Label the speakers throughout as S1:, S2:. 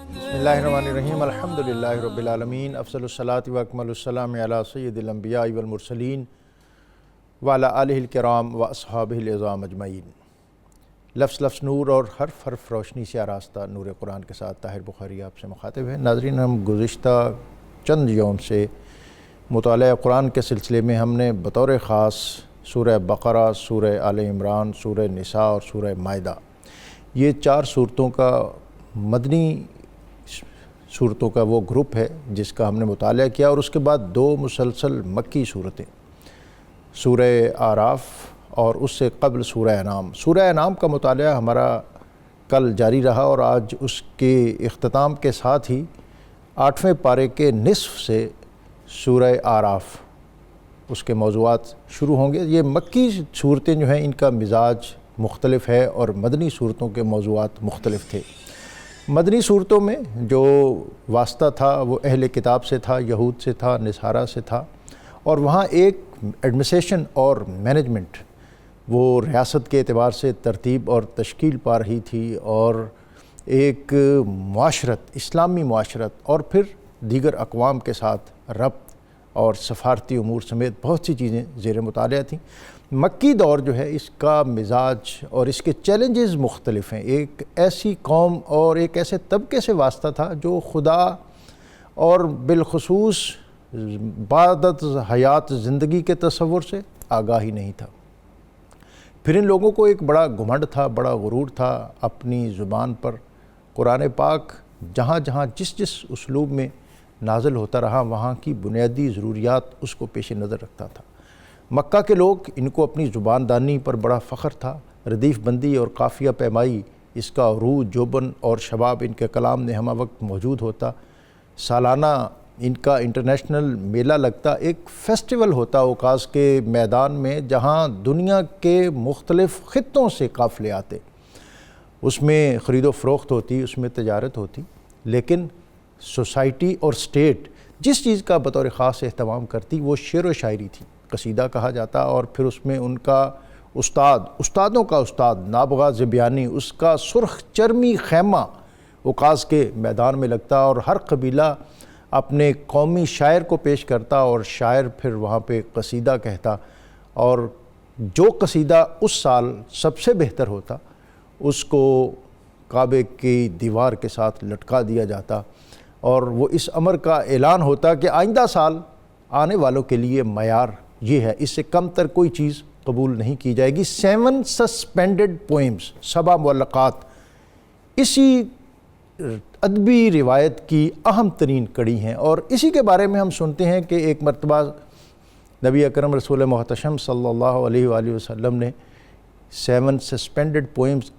S1: بسم اللہ الرحمن الرحیم الحمدللہ رب العالمین افضل الصلاۃ و اکمل السلام علی سید الانبیاء والمرسلین وعلی آلہ الکرام و اصحابہ العظام اجمعین۔ لفظ لفظ نور اور حرف حرف روشنی سے آراستہ نور قرآن کے ساتھ طاہر بخاری آپ سے مخاطب ہے۔ ناظرین، ہم گزشتہ چند یوم سے مطالعہ قرآن کے سلسلے میں ہم نے بطور خاص سورہ بقرہ، سورہ آل عمران، سورہ نساء اور سورہ مائدہ، یہ 4 صورتوں کا مدنی صورتوں کا وہ گروپ ہے جس کا ہم نے مطالعہ کیا، اور اس کے بعد 2 مسلسل مکی صورتیں، سورہ اعراف اور اس سے قبل سورہ انعام۔ سورہ انعام کا مطالعہ ہمارا کل جاری رہا، اور آج اس کے اختتام کے ساتھ ہی 8ویں پارے کے نصف سے سورہ اعراف اس کے موضوعات شروع ہوں گے۔ یہ مکی صورتیں جو ہیں ان کا مزاج مختلف ہے اور مدنی صورتوں کے موضوعات مختلف تھے۔ مدنی صورتوں میں جو واسطہ تھا وہ اہل کتاب سے تھا، یہود سے تھا، نصارہ سے تھا، اور وہاں ایک ایڈمنسٹریشن اور مینجمنٹ وہ ریاست کے اعتبار سے ترتیب اور تشکیل پا رہی تھی، اور ایک معاشرت، اسلامی معاشرت، اور پھر دیگر اقوام کے ساتھ ربط اور سفارتی امور سمیت بہت سی چیزیں زیر مطالعہ تھیں۔ مکی دور جو ہے اس کا مزاج اور اس کے چیلنجز مختلف ہیں۔ ایک ایسی قوم اور ایک ایسے طبقے سے واسطہ تھا جو خدا اور بالخصوص بعد حیات زندگی کے تصور سے آگاہ ہی نہیں تھا۔ پھر ان لوگوں کو ایک بڑا گھمنڈ تھا، بڑا غرور تھا اپنی زبان پر۔ قرآن پاک جہاں جہاں جس اسلوب میں نازل ہوتا رہا، وہاں کی بنیادی ضروریات اس کو پیش نظر رکھتا تھا۔ مکہ کے لوگ، ان کو اپنی زبان دانی پر بڑا فخر تھا، ردیف بندی اور قافیہ پیمائی اس کا عروج، جوبن اور شباب ان کے کلام میں ہمہ وقت موجود ہوتا۔ سالانہ ان کا انٹرنیشنل میلہ لگتا، ایک فیسٹیول ہوتا اوقاز کے میدان میں، جہاں دنیا کے مختلف خطوں سے قافلے آتے۔ اس میں خرید و فروخت ہوتی، اس میں تجارت ہوتی، لیکن سوسائٹی اور سٹیٹ جس چیز کا بطور خاص اہتمام کرتی وہ شعر و شاعری تھی، قصیدہ کہا جاتا، اور پھر اس میں ان کا استادوں کا استاد نابغہ زبیانی، اس کا سرخ چرمی خیمہ اوقاز کے میدان میں لگتا، اور ہر قبیلہ اپنے قومی شاعر کو پیش کرتا، اور شاعر پھر وہاں پہ قصیدہ کہتا، اور جو قصیدہ اس سال سب سے بہتر ہوتا اس کو کعبے کی دیوار کے ساتھ لٹکا دیا جاتا، اور وہ اس امر کا اعلان ہوتا کہ آئندہ سال آنے والوں کے لیے معیار یہ ہے، اس سے کم تر کوئی چیز قبول نہیں کی جائے گی۔ 7 سسپینڈڈ پوئمز، 7 معلقات اسی ادبی روایت کی اہم ترین کڑی ہیں، اور اسی کے بارے میں ہم سنتے ہیں کہ ایک مرتبہ نبی اکرم رسول محتشم صلی اللہ علیہ وآلہ وسلم نے 7 سسپینڈڈ پوئمز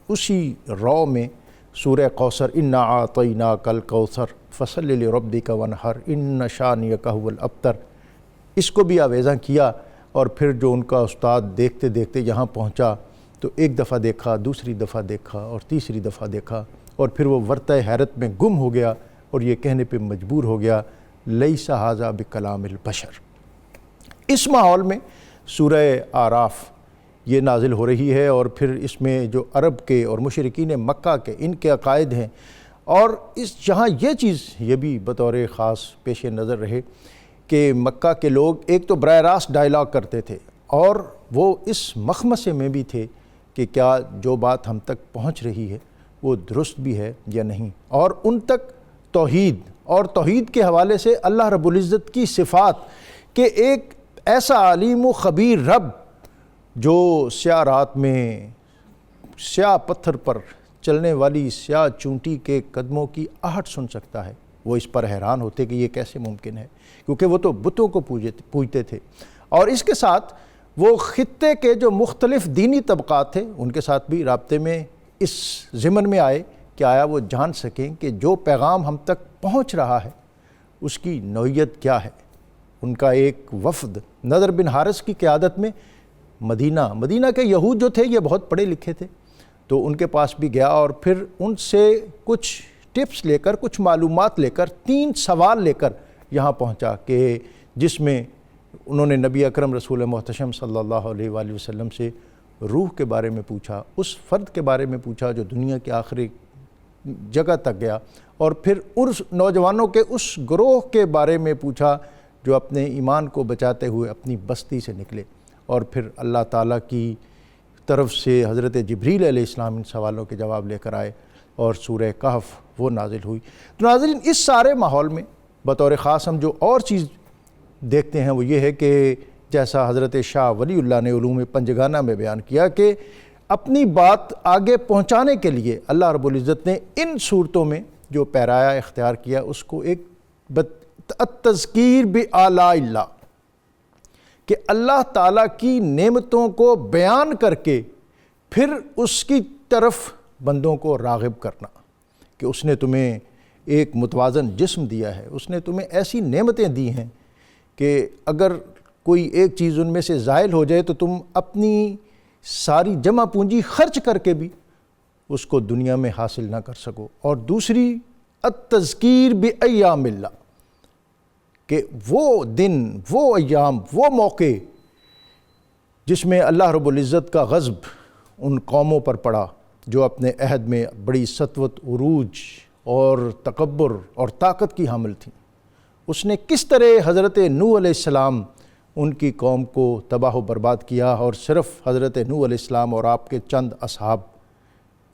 S1: اسی رو میں سورہ کوثر، انا اعطیناک الکوثر فصل لربک وانحر ان شانئک ھو الابتر، اس کو بھی آویزاں کیا۔ اور پھر جو ان کا استاد دیکھتے دیکھتے یہاں پہنچا تو ایک دفعہ دیکھا، دوسری دفعہ دیکھا، اور تیسری دفعہ دیکھا، اور پھر وہ ورطہ حیرت میں گم ہو گیا، اور یہ کہنے پہ مجبور ہو گیا لیس ھذا بکلام البشر۔ اس ماحول میں سورہ اعراف یہ نازل ہو رہی ہے، اور پھر اس میں جو عرب کے اور مشرکین مکہ کے ان کے عقائد ہیں، اور جہاں یہ چیز یہ بھی بطور خاص پیش نظر رہے کہ مکہ کے لوگ ایک تو براہ راست ڈائلاگ کرتے تھے، اور وہ اس مخمصے میں بھی تھے کہ کیا جو بات ہم تک پہنچ رہی ہے وہ درست بھی ہے یا نہیں، اور ان تک توحید اور توحید کے حوالے سے اللہ رب العزت کی صفات کہ ایک ایسا علیم و خبیر رب جو سیاہ رات میں سیاہ پتھر پر چلنے والی سیاہ چونٹی کے قدموں کی آہٹ سن سکتا ہے، وہ اس پر حیران ہوتے کہ یہ کیسے ممکن ہے، کیونکہ وہ تو بتوں کو پوجتے تھے۔ اور اس کے ساتھ وہ خطے کے جو مختلف دینی طبقات تھے ان کے ساتھ بھی رابطے میں اس ضمن میں آئے کہ آیا وہ جان سکیں کہ جو پیغام ہم تک پہنچ رہا ہے اس کی نوعیت کیا ہے۔ ان کا ایک وفد نضر بن حارث کی قیادت میں مدینہ کے یہود جو تھے یہ بہت پڑھے لکھے تھے، تو ان کے پاس بھی گیا، اور پھر ان سے کچھ ٹپس لے کر، کچھ معلومات لے کر، 3 سوال لے کر یہاں پہنچا کہ جس میں انہوں نے نبی اکرم رسول محتشم صلی اللہ علیہ وآلہ وسلم سے روح کے بارے میں پوچھا، اس فرد کے بارے میں پوچھا جو دنیا کے آخری جگہ تک گیا اور پھر اس نوجوانوں کے اس گروہ کے بارے میں پوچھا جو اپنے ایمان کو بچاتے ہوئے اپنی بستی سے نکلے، اور پھر اللہ تعالیٰ کی طرف سے حضرت جبریل علیہ السلام ان سوالوں کے جواب لے کر آئے اور سورہ کہف وہ نازل ہوئی۔ تو ناظرین، اس سارے ماحول میں بطور خاص ہم جو اور چیز دیکھتے ہیں وہ یہ ہے کہ جیسا حضرت شاہ ولی اللہ نے علوم پنجگانہ میں بیان کیا کہ اپنی بات آگے پہنچانے کے لیے اللہ رب العزت نے ان صورتوں میں جو پیرایا اختیار کیا اس کو ایک التذکیر بآلاء اللہ، کہ اللہ تعالیٰ کی نعمتوں کو بیان کر کے پھر اس کی طرف بندوں کو راغب کرنا، کہ اس نے تمہیں ایک متوازن جسم دیا ہے، اس نے تمہیں ایسی نعمتیں دی ہیں کہ اگر کوئی ایک چیز ان میں سے زائل ہو جائے تو تم اپنی ساری جمع پونجی خرچ کر کے بھی اس کو دنیا میں حاصل نہ کر سکو۔ اور دوسری التذکیر بایام اللہ، کہ وہ دن، وہ ایام، وہ موقع جس میں اللہ رب العزت کا غضب ان قوموں پر پڑا جو اپنے عہد میں بڑی سطوت، عروج اور تکبر اور طاقت کی حامل تھیں، اس نے کس طرح حضرت نوح علیہ السلام ان کی قوم کو تباہ و برباد کیا، اور صرف حضرت نوح علیہ السلام اور آپ کے چند اصحاب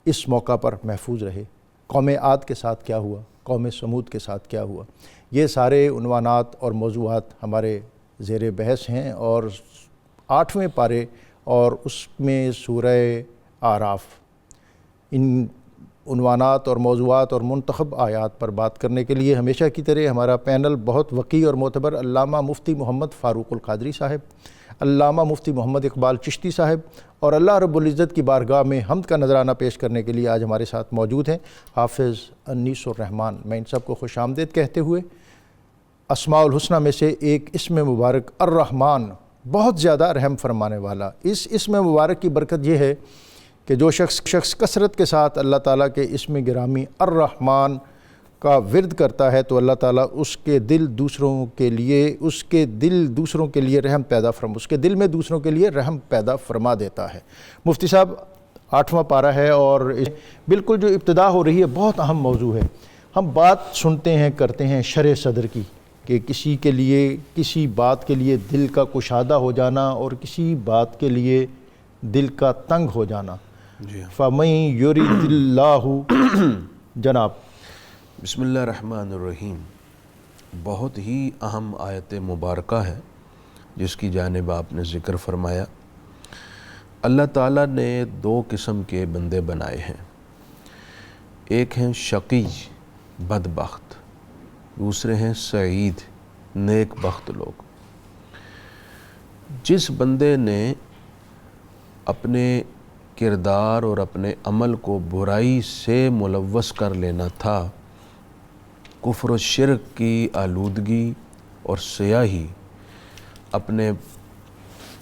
S1: اس موقع پر محفوظ رہے۔ قوم عاد کے ساتھ کیا ہوا، قوم سمود کے ساتھ کیا ہوا، یہ سارے عنوانات اور موضوعات ہمارے زیر بحث ہیں، اور 8ویں پارے اور اس میں سورہ اعراف، ان عنوانات اور موضوعات اور منتخب آیات پر بات کرنے کے لیے ہمیشہ کی طرح ہمارا پینل بہت وقی اور معتبر علامہ مفتی محمد فاروق القادری صاحب، علامہ مفتی محمد اقبال چشتی صاحب، اور اللہ رب العزت کی بارگاہ میں حمد کا نذرانہ پیش کرنے کے لیے آج ہمارے ساتھ موجود ہیں حافظ انیس الرحمن۔ میں ان سب کو خوش آمدید کہتے ہوئے اسماء الحسنہ میں سے ایک اسم مبارک الرحمن، بہت زیادہ رحم فرمانے والا، اس اسم مبارک کی برکت یہ ہے کہ جو شخص کثرت کے ساتھ اللہ تعالیٰ کے اسم گرامی الرحمن کا ورد کرتا ہے تو اللہ تعالیٰ اس کے دل دوسروں کے لیے رحم پیدا اس کے دل میں دوسروں کے لیے رحم پیدا فرما دیتا ہے۔ مفتی صاحب، 8واں پارہ ہے اور بالکل جو ابتدا ہو رہی ہے بہت اہم موضوع ہے۔ ہم بات سنتے ہیں، کرتے ہیں شرح صدر کی، کہ کسی کے لیے کسی بات کے لیے دل کا کشادہ ہو جانا اور کسی بات کے لیے دل کا تنگ ہو جانا۔ فَمَن يُرِدِ اللَّهُ، جناب۔
S2: بسم اللہ الرحمن الرحیم۔ بہت ہی اہم آیت مبارکہ ہے جس کی جانب آپ نے ذکر فرمایا۔ اللہ تعالیٰ نے 2 قسم کے بندے بنائے ہیں، ایک ہیں شقی بدبخت، دوسرے ہیں سعید نیک بخت لوگ۔ جس بندے نے اپنے کردار اور اپنے عمل کو برائی سے ملوث کر لینا تھا، کفر و شرک کی آلودگی اور سیاہی اپنے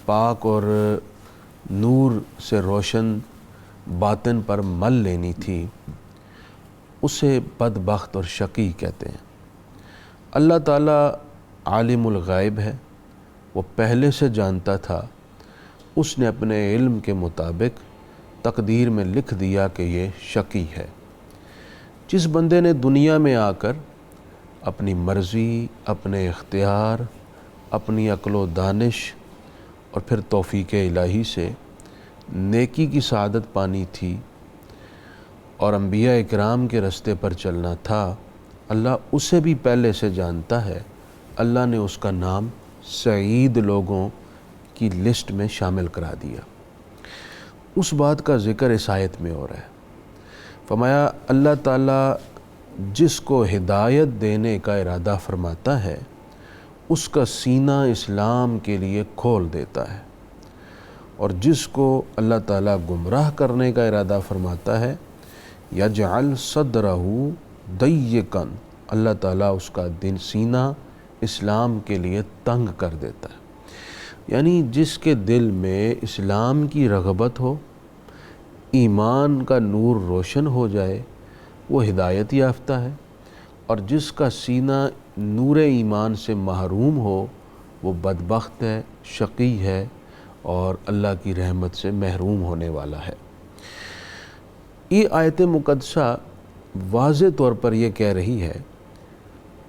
S2: پاک اور نور سے روشن باطن پر مل لینی تھی، اسے بدبخت اور شقی کہتے ہیں۔ اللہ تعالیٰ عالم الغیب ہے، وہ پہلے سے جانتا تھا، اس نے اپنے علم کے مطابق تقدیر میں لکھ دیا کہ یہ شقی ہے۔ جس بندے نے دنیا میں آ کر اپنی مرضی، اپنے اختیار، اپنی عقل و دانش اور پھر توفیق الہی سے نیکی کی سعادت پانی تھی اور انبیاء اکرام کے رستے پر چلنا تھا، اللہ اسے بھی پہلے سے جانتا ہے۔ اللہ نے اس کا نام سعید لوگوں کی لسٹ میں شامل کرا دیا۔ اس بات کا ذکر اس آیت میں ہو رہا ہے۔ فرمایا اللہ تعالیٰ جس کو ہدایت دینے کا ارادہ فرماتا ہے اس کا سینہ اسلام کے لیے کھول دیتا ہے، اور جس کو اللہ تعالیٰ گمراہ کرنے کا ارادہ فرماتا ہے یجعل صدرہ ضیقا، اللہ تعالیٰ اس کا سینہ اسلام کے لیے تنگ کر دیتا ہے۔ یعنی جس کے دل میں اسلام کی رغبت ہو، ایمان کا نور روشن ہو جائے، وہ ہدایت یافتہ ہے، اور جس کا سینہ نور ایمان سے محروم ہو وہ بدبخت ہے، شقی ہے، اور اللہ کی رحمت سے محروم ہونے والا ہے۔ یہ آیت مقدسہ واضح طور پر یہ کہہ رہی ہے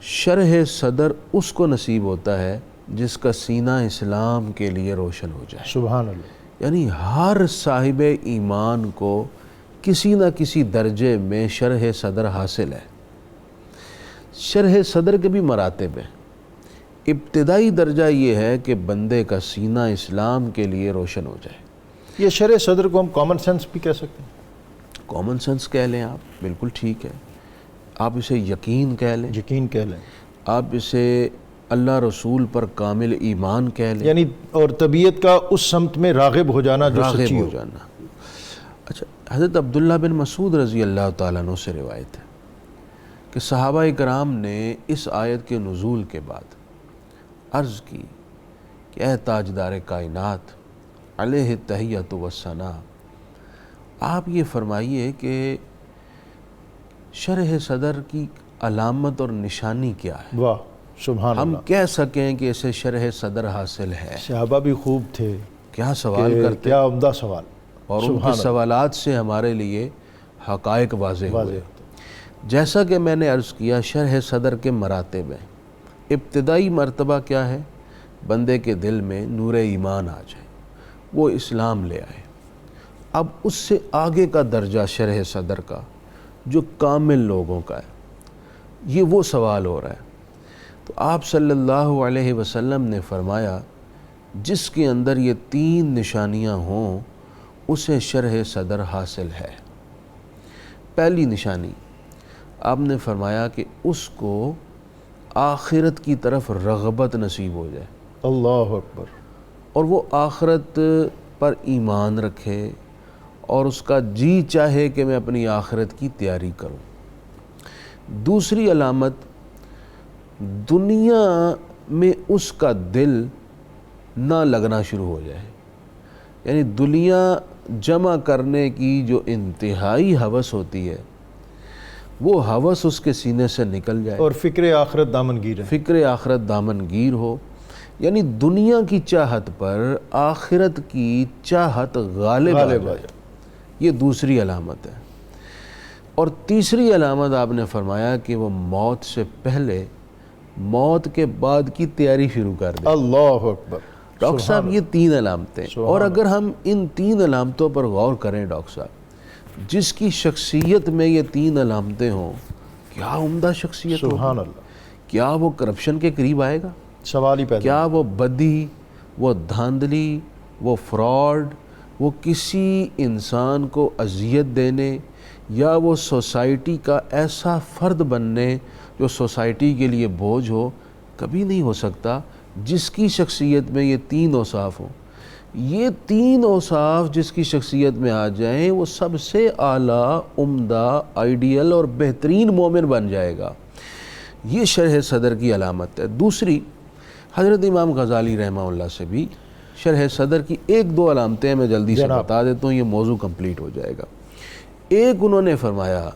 S2: شرح صدر اس کو نصیب ہوتا ہے جس کا سینہ اسلام کے لیے روشن ہو جائے.
S1: سبحان اللہ.
S2: یعنی ہر صاحب ایمان کو کسی نہ کسی درجے میں شرح صدر حاصل ہے. شرح صدر کے بھی مراتب ہیں. ابتدائی درجہ یہ ہے کہ بندے کا سینہ اسلام کے لیے روشن ہو جائے.
S1: یہ شرح صدر کو ہم کامن سینس بھی کہہ سکتے ہیں.
S2: کامن سینس کہہ لیں آپ، بالکل ٹھیک ہے. آپ اسے یقین کہہ لیں،
S1: یقین کہہ لیں.
S2: آپ اسے اللہ رسول پر کامل ایمان کہہ لیں،
S1: یعنی اور طبیعت کا اس سمت میں راغب ہو جانا جو
S2: راغب
S1: سچی
S2: ہو جانا. اچھا، حضرت عبداللہ بن مسعود رضی اللہ تعالیٰ عنہ سے روایت ہے کہ صحابہ کرام نے اس آیت کے نزول کے بعد عرض کی کہ اے تاجدار کائنات علیہ التحیۃ والثناء، آپ یہ فرمائیے کہ شرح صدر کی علامت اور نشانی کیا ہے،
S1: واہ سبحان
S2: ہم
S1: اللہ.
S2: کہہ سکیں کہ اسے شرح صدر حاصل ہے.
S1: صحابہ بھی خوب تھے.
S2: کیا سوال
S1: کہ
S2: کرتے
S1: کیا عمدہ سوال.
S2: اور ان کے سوالات سے ہمارے لیے حقائق واضح ہوئے. جیسا کہ میں نے عرض کیا شرح صدر کے مراتب ہیں. ابتدائی مرتبہ کیا ہے؟ بندے کے دل میں نور ایمان آ جائے، وہ اسلام لے آئے. اب اس سے آگے کا درجہ شرح صدر کا جو کامل لوگوں کا ہے، یہ وہ سوال ہو رہا ہے. تو آپ صلی اللہ علیہ وسلم نے فرمایا جس کے اندر یہ 3 نشانیاں ہوں اسے شرح صدر حاصل ہے. پہلی نشانی آپ نے فرمایا کہ اس کو آخرت کی طرف رغبت نصیب ہو جائے.
S1: اللہ اکبر.
S2: اور وہ آخرت پر ایمان رکھے اور اس کا جی چاہے کہ میں اپنی آخرت کی تیاری کروں. دوسری علامت دنیا میں اس کا دل نہ لگنا شروع ہو جائے. یعنی دنیا جمع کرنے کی جو انتہائی ہوس ہوتی ہے وہ ہوس اس کے سینے سے نکل جائے
S1: اور فکر آخرت دامنگیر ہے.
S2: فکر آخرت دامنگیر ہو. یعنی دنیا کی چاہت پر آخرت کی چاہت غالب آ جائے. یہ دوسری علامت ہے. اور تیسری علامت آپ نے فرمایا کہ وہ موت سے پہلے موت کے بعد کی تیاری شروع کر دے.
S1: اللہ اکبر.
S2: ڈاکٹر صاحب یہ 3 علامتیں، اور اگر ہم ان 3 علامتوں پر غور کریں ڈاکٹر صاحب، جس کی شخصیت میں یہ 3 علامتیں ہوں کیا عمدہ شخصیت ہوگی.
S1: سبحان اللہ.
S2: کیا وہ کرپشن کے قریب آئے گا؟
S1: سوال ہی پیدا.
S2: کیا وہ بدی، وہ دھاندلی، وہ فراڈ، وہ کسی انسان کو اذیت دینے یا وہ سوسائٹی کا ایسا فرد بننے جو سوسائٹی کے لیے بوجھ ہو؟ کبھی نہیں ہو سکتا. جس کی شخصیت میں یہ 3 اوصاف ہوں، یہ 3 اوصاف جس کی شخصیت میں آ جائیں وہ سب سے اعلیٰ، عمدہ، آئیڈیل اور بہترین مومن بن جائے گا. یہ شرح صدر کی علامت ہے. دوسری، حضرت امام غزالی رحمہ اللہ سے بھی شرح صدر کی 1-2 علامتیں میں جلدی سے بتا دیتا ہوں، یہ موضوع کمپلیٹ ہو جائے گا. ایک انہوں نے فرمایا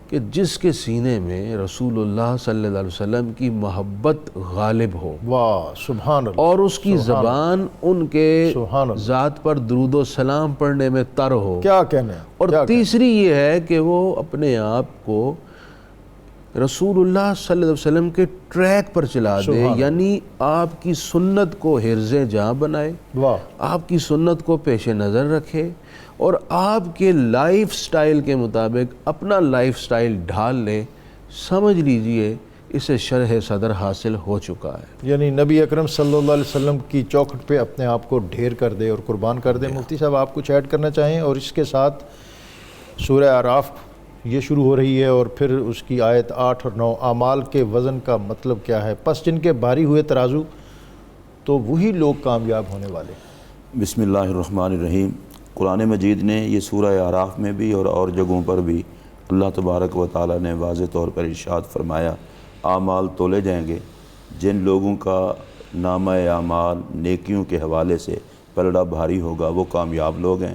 S2: کہ جس کے سینے میں رسول اللہ صلی اللہ علیہ وسلم کی محبت غالب ہو،
S1: واہ سبحان اللہ،
S2: اور اس کی زبان ان کے ذات پر درود و سلام پڑھنے میں تر ہو.
S1: کیا کہنے.
S2: اور تیسری یہ ہے کہ وہ اپنے آپ کو رسول اللہ صلی اللہ علیہ وسلم کے ٹریک پر چلا دے، یعنی آپ کی سنت کو حرز جاں بنائے، آپ کی سنت کو پیش نظر رکھے اور آپ کے لائف سٹائل کے مطابق اپنا لائف سٹائل ڈھال لے. سمجھ لیجئے اسے شرح صدر حاصل ہو چکا ہے.
S1: یعنی نبی اکرم صلی اللہ علیہ وسلم کی چوکھٹ پہ اپنے آپ کو ڈھیر کر دے اور قربان کر دے. مفتی صاحب آپ کچھ ایڈ کرنا چاہیں؟ اور اس کے ساتھ سورہ اعراف یہ شروع ہو رہی ہے اور پھر اس کی آیت 8 اور 9، اعمال کے وزن کا مطلب کیا ہے؟ پس جن کے بھاری ہوئے ترازو تو وہی لوگ کامیاب ہونے والے.
S3: بسم اللہ الرحمن الرحیم. قرآن مجید نے یہ سورہ اعراف میں بھی اور جگہوں پر بھی اللہ تبارک و تعالیٰ نے واضح طور پر ارشاد فرمایا اعمال تولے جائیں گے. جن لوگوں کا نامہ اعمال نیکیوں کے حوالے سے پلڑا بھاری ہوگا وہ کامیاب لوگ ہیں،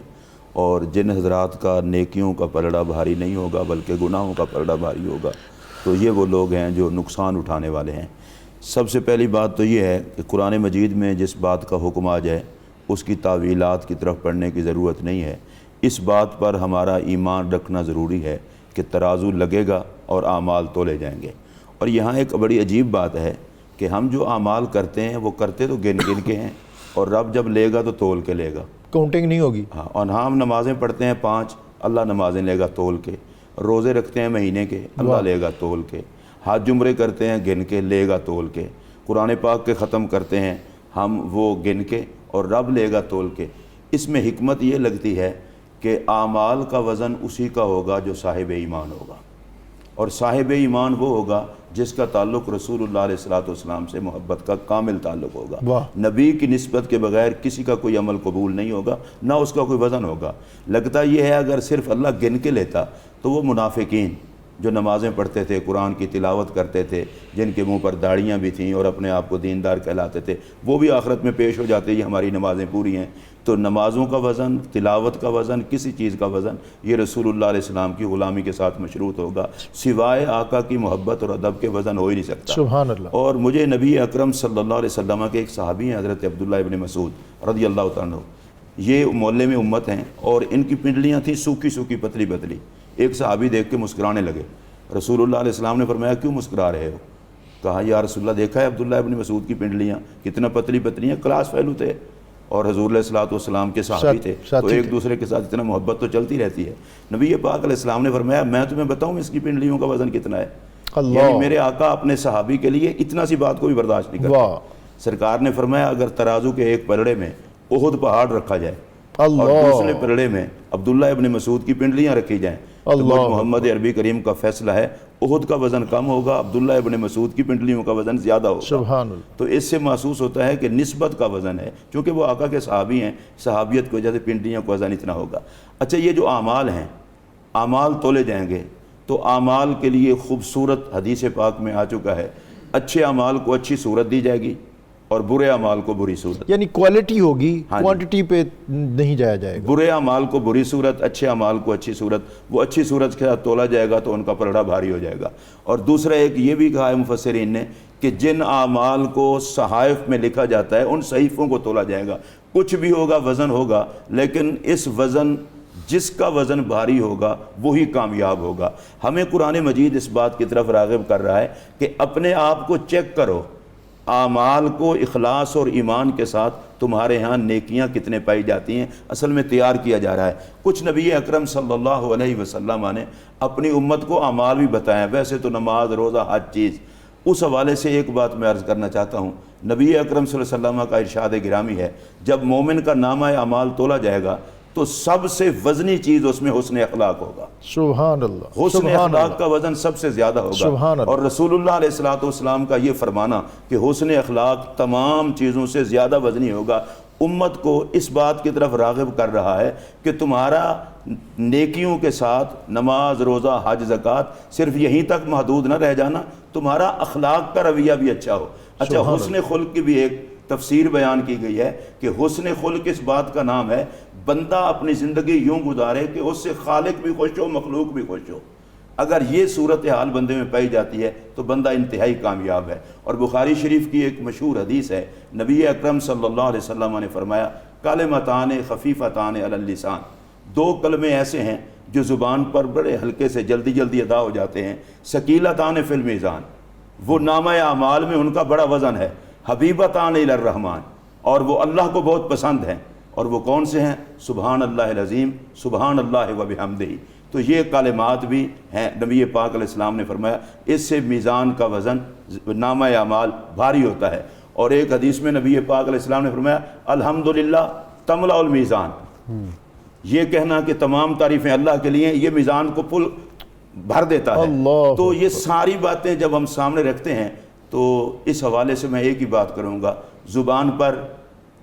S3: اور جن حضرات کا نیکیوں کا پلڑا بھاری نہیں ہوگا بلکہ گناہوں کا پلڑا بھاری ہوگا تو یہ وہ لوگ ہیں جو نقصان اٹھانے والے ہیں. سب سے پہلی بات تو یہ ہے کہ قرآن مجید میں جس بات کا حکم آ جائے اس کی تعویلات کی طرف پڑھنے کی ضرورت نہیں ہے. اس بات پر ہمارا ایمان رکھنا ضروری ہے کہ ترازو لگے گا اور اعمال تولے جائیں گے۔ اور یہاں ایک بڑی عجیب بات ہے کہ ہم جو اعمال کرتے ہیں وہ کرتے تو گن گن کے ہیں، اور رب جب لے گا تو تول کے لے گا،
S1: کاؤنٹنگ نہیں ہوگی۔
S3: ہاں، اور ہم نمازیں پڑھتے ہیں 5، اللہ نمازیں لے گا تول کے، روزے رکھتے ہیں مہینے کے، اللہ لے گا تول کے، حج عمرے کرتے ہیں گن کے، لے گا تول کے، قرآن پاک کے ختم کرتے ہیں ہم وہ گن کے، اور رب لے گا تول کے۔ اس میں حکمت یہ لگتی ہے کہ اعمال کا وزن اسی کا ہوگا جو صاحب ایمان ہوگا، اور صاحب ایمان وہ ہوگا جس کا تعلق رسول اللہ علیہ الصلوۃ والسلام سے محبت کا کامل تعلق ہوگا۔
S1: واہ۔
S3: نبی کی نسبت کے بغیر کسی کا کوئی عمل قبول نہیں ہوگا، نہ اس کا کوئی وزن ہوگا۔ لگتا یہ ہے اگر صرف اللہ گن کے لیتا تو وہ منافقین جو نمازیں پڑھتے تھے، قرآن کی تلاوت کرتے تھے، جن کے منہ پر داڑیاں بھی تھیں اور اپنے آپ کو دیندار کہلاتے تھے، وہ بھی آخرت میں پیش ہو جاتے یہ ہماری نمازیں پوری ہیں۔ تو نمازوں کا وزن، تلاوت کا وزن، کسی چیز کا وزن یہ رسول اللہ علیہ السلام کی غلامی کے ساتھ مشروط ہوگا، سوائے آقا کی محبت اور ادب کے وزن ہو ہی نہیں سکتا۔
S1: سبحان اللہ۔
S3: اور مجھے نبی اکرم صلی اللہ علیہ وسلم کے ایک صحابی ہیں حضرت عبداللہ ابن مسعود رضی اللہ تعالیٰ عنہ، یہ محلے میں امت ہیں اور ان کی پنڈلیاں تھیں سوکھی سوکھی پتلی پتلی۔ ایک صحابی دیکھ کے مسکرانے لگے، رسول اللہ علیہ السلام نے فرمایا کیوں مسکرا رہے ہو؟ کہا یا رسول اللہ دیکھا ہے عبداللہ ابن مسعود کی پنڈلیاں کتنا پتلی پتلی ہیں، کلاس فیلو تھے اور حضور علیہ الصلوۃ والسلام کے صحابی تھے، تو ایک دوسرے کے ساتھ اتنا محبت تو چلتی رہتی ہے۔ نبی پاک علیہ السلام نے فرمایا میں تمہیں بتاؤں اس کی پنڈلیوں کا وزن کتنا ہے؟ یعنی میرے آقا اپنے صحابی کے لیے اتنا سی بات کو بھی برداشت نہیں کرتے۔ سرکار نے فرمایا اگر ترازو کے ایک پلڑے میں احد پہاڑ رکھا جائے اور دوسرے پلڑے میں عبداللہ ابن مسعود کی پنڈلیاں رکھی جائیں تو محمد عربی کریم کا فیصلہ ہے احد کا وزن کم ہوگا، عبداللہ ابن مسعود کی پنڈلیوں کا وزن زیادہ ہوگا۔
S1: سبحان اللہ۔
S3: تو اس سے محسوس ہوتا ہے کہ نسبت کا وزن ہے، چونکہ وہ آقا کے صحابی ہیں، صحابیت کی وجہ سے پنڈلیوں کا وزن اتنا ہوگا۔ اچھا یہ جو اعمال ہیں، اعمال تولے جائیں گے تو اعمال کے لیے خوبصورت حدیث پاک میں آ چکا ہے، اچھے اعمال کو اچھی صورت دی جائے گی اور برے اعمال کو بری صورت۔
S1: یعنی کوالٹی ہوگی، کوانٹٹی پہ نہیں جایا جائے گا۔
S3: برے اعمال کو بری صورت، اچھے اعمال کو اچھی صورت، وہ اچھی صورت کے ساتھ تولا جائے گا تو ان کا پلڑا بھاری ہو جائے گا۔ اور دوسرا ایک یہ بھی کہا ہے مفسرین نے کہ جن اعمال کو صحائف میں لکھا جاتا ہے ان صحیفوں کو تولا جائے گا، کچھ بھی ہوگا وزن ہوگا، لیکن اس وزن جس کا وزن بھاری ہوگا وہی کامیاب ہوگا۔ ہمیں قرآن مجید اس بات کی طرف راغب کر رہا ہے کہ اپنے آپ کو چیک کرو، اعمال کو اخلاص اور ایمان کے ساتھ تمہارے ہاں نیکیاں کتنے پائی جاتی ہیں، اصل میں تیار کیا جا رہا ہے۔ کچھ نبی اکرم صلی اللہ علیہ وسلم نے اپنی امت کو اعمال بھی بتائے ہیں، ویسے تو نماز، روزہ، ہر چیز۔ اس حوالے سے ایک بات میں عرض کرنا چاہتا ہوں، نبی اکرم صلی اللہ علیہ وسلم کا ارشاد گرامی ہے جب مومن کا نامہ اعمال تولا جائے گا تو سب سے وزنی چیز اس میں حسن اخلاق ہوگا۔
S1: سبحان اللہ۔
S3: حسن اخلاق کا وزن سب سے زیادہ ہوگا، اور رسول اللہ علیہ الصلوۃ والسلام کا یہ فرمانا کہ حسن اخلاق تمام چیزوں سے زیادہ وزنی ہوگا امت کو اس بات کی طرف راغب کر رہا ہے کہ تمہارا نیکیوں کے ساتھ نماز، روزہ، حج، زکوٰۃ صرف یہیں تک محدود نہ رہ جانا، تمہارا اخلاق کا رویہ بھی اچھا ہو۔ اچھا حسن خلق کی بھی ایک تفسیر بیان کی گئی ہے کہ حسن خلق اس بات کا نام ہے بندہ اپنی زندگی یوں گزارے کہ اس سے خالق بھی خوش ہو، مخلوق بھی خوش ہو۔ اگر یہ صورتحال بندے میں پائی جاتی ہے تو بندہ انتہائی کامیاب ہے۔ اور بخاری شریف کی ایک مشہور حدیث ہے، نبی اکرم صلی اللہ علیہ وسلم نے فرمایا کلمتان خفیفتان علی اللسان، دو کلمے ایسے ہیں جو زبان پر بڑے ہلکے سے جلدی جلدی ادا ہو جاتے ہیں، ثقیلتان فی المیزان، وہ نامہ اعمال میں ان کا بڑا وزن ہے، حبیبتان الی الرحمن، اور وہ اللہ کو بہت پسند ہیں، اور وہ کون سے ہیں؟ سبحان اللہ العظیم، سبحان اللہ و بحمدہ۔ تو یہ کلمات بھی ہیں، نبی پاک علیہ السلام نے فرمایا اس سے میزان کا وزن، نامہ اعمال بھاری ہوتا ہے۔ اور ایک حدیث میں نبی پاک علیہ السلام نے فرمایا الحمدللہ تملأ المیزان، یہ کہنا کہ تمام تعریفیں اللہ کے لیے یہ میزان کو پل بھر دیتا ہے۔ تو یہ ساری باتیں جب ہم سامنے رکھتے ہیں تو اس حوالے سے میں ایک ہی بات کروں گا، زبان پر